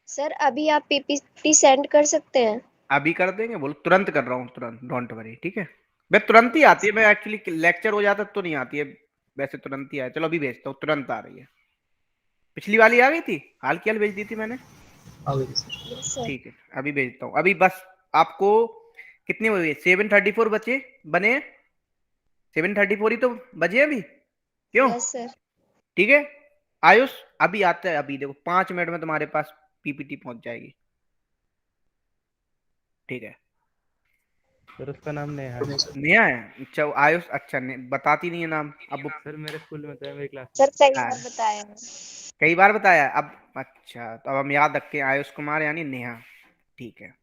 Sir अभी आप पीपीटी सेंड कर सकते हैं? अभी कर देंगे, बोलो तुरंत कर रहा हूँ, तुरंत, डोंट वरी। ठीक है, मैं तुरंत ही आती है, मैं एक्चुअली लेक्चर हो जाता तो नहीं आती है, वैसे तुरंत ही आया। चलो अभी भेजता हूँ, तुरंत आ रही है। पिछली वाली आ गई थी, हाल की हाल भेज दी थी मैंने। आ गई सर। ठीक है अभी भेजता हूँ। अभी बस आपको कितने हुए? 734 बचे बने, 734 ही तो बजे अभी, क्यों? Yes sir. ठीक है आयुष, अभी आता है, अभी देखो 5 मिनट में तुम्हारे पास पीपीटी पहुंच जाएगी। ठीक है, सर उसका नाम नेहा है। नेहा है? अच्छा वो आयुष, अच्छा बताती नहीं है नाम। अब सर मेरे स्कूल में था, मेरी क्लास सर कई हाँ, बार बताया है। कई बार बताया अब। अच्छा तो अब हम याद रखें, आयुष कुमार यानी नेहा। ठीक है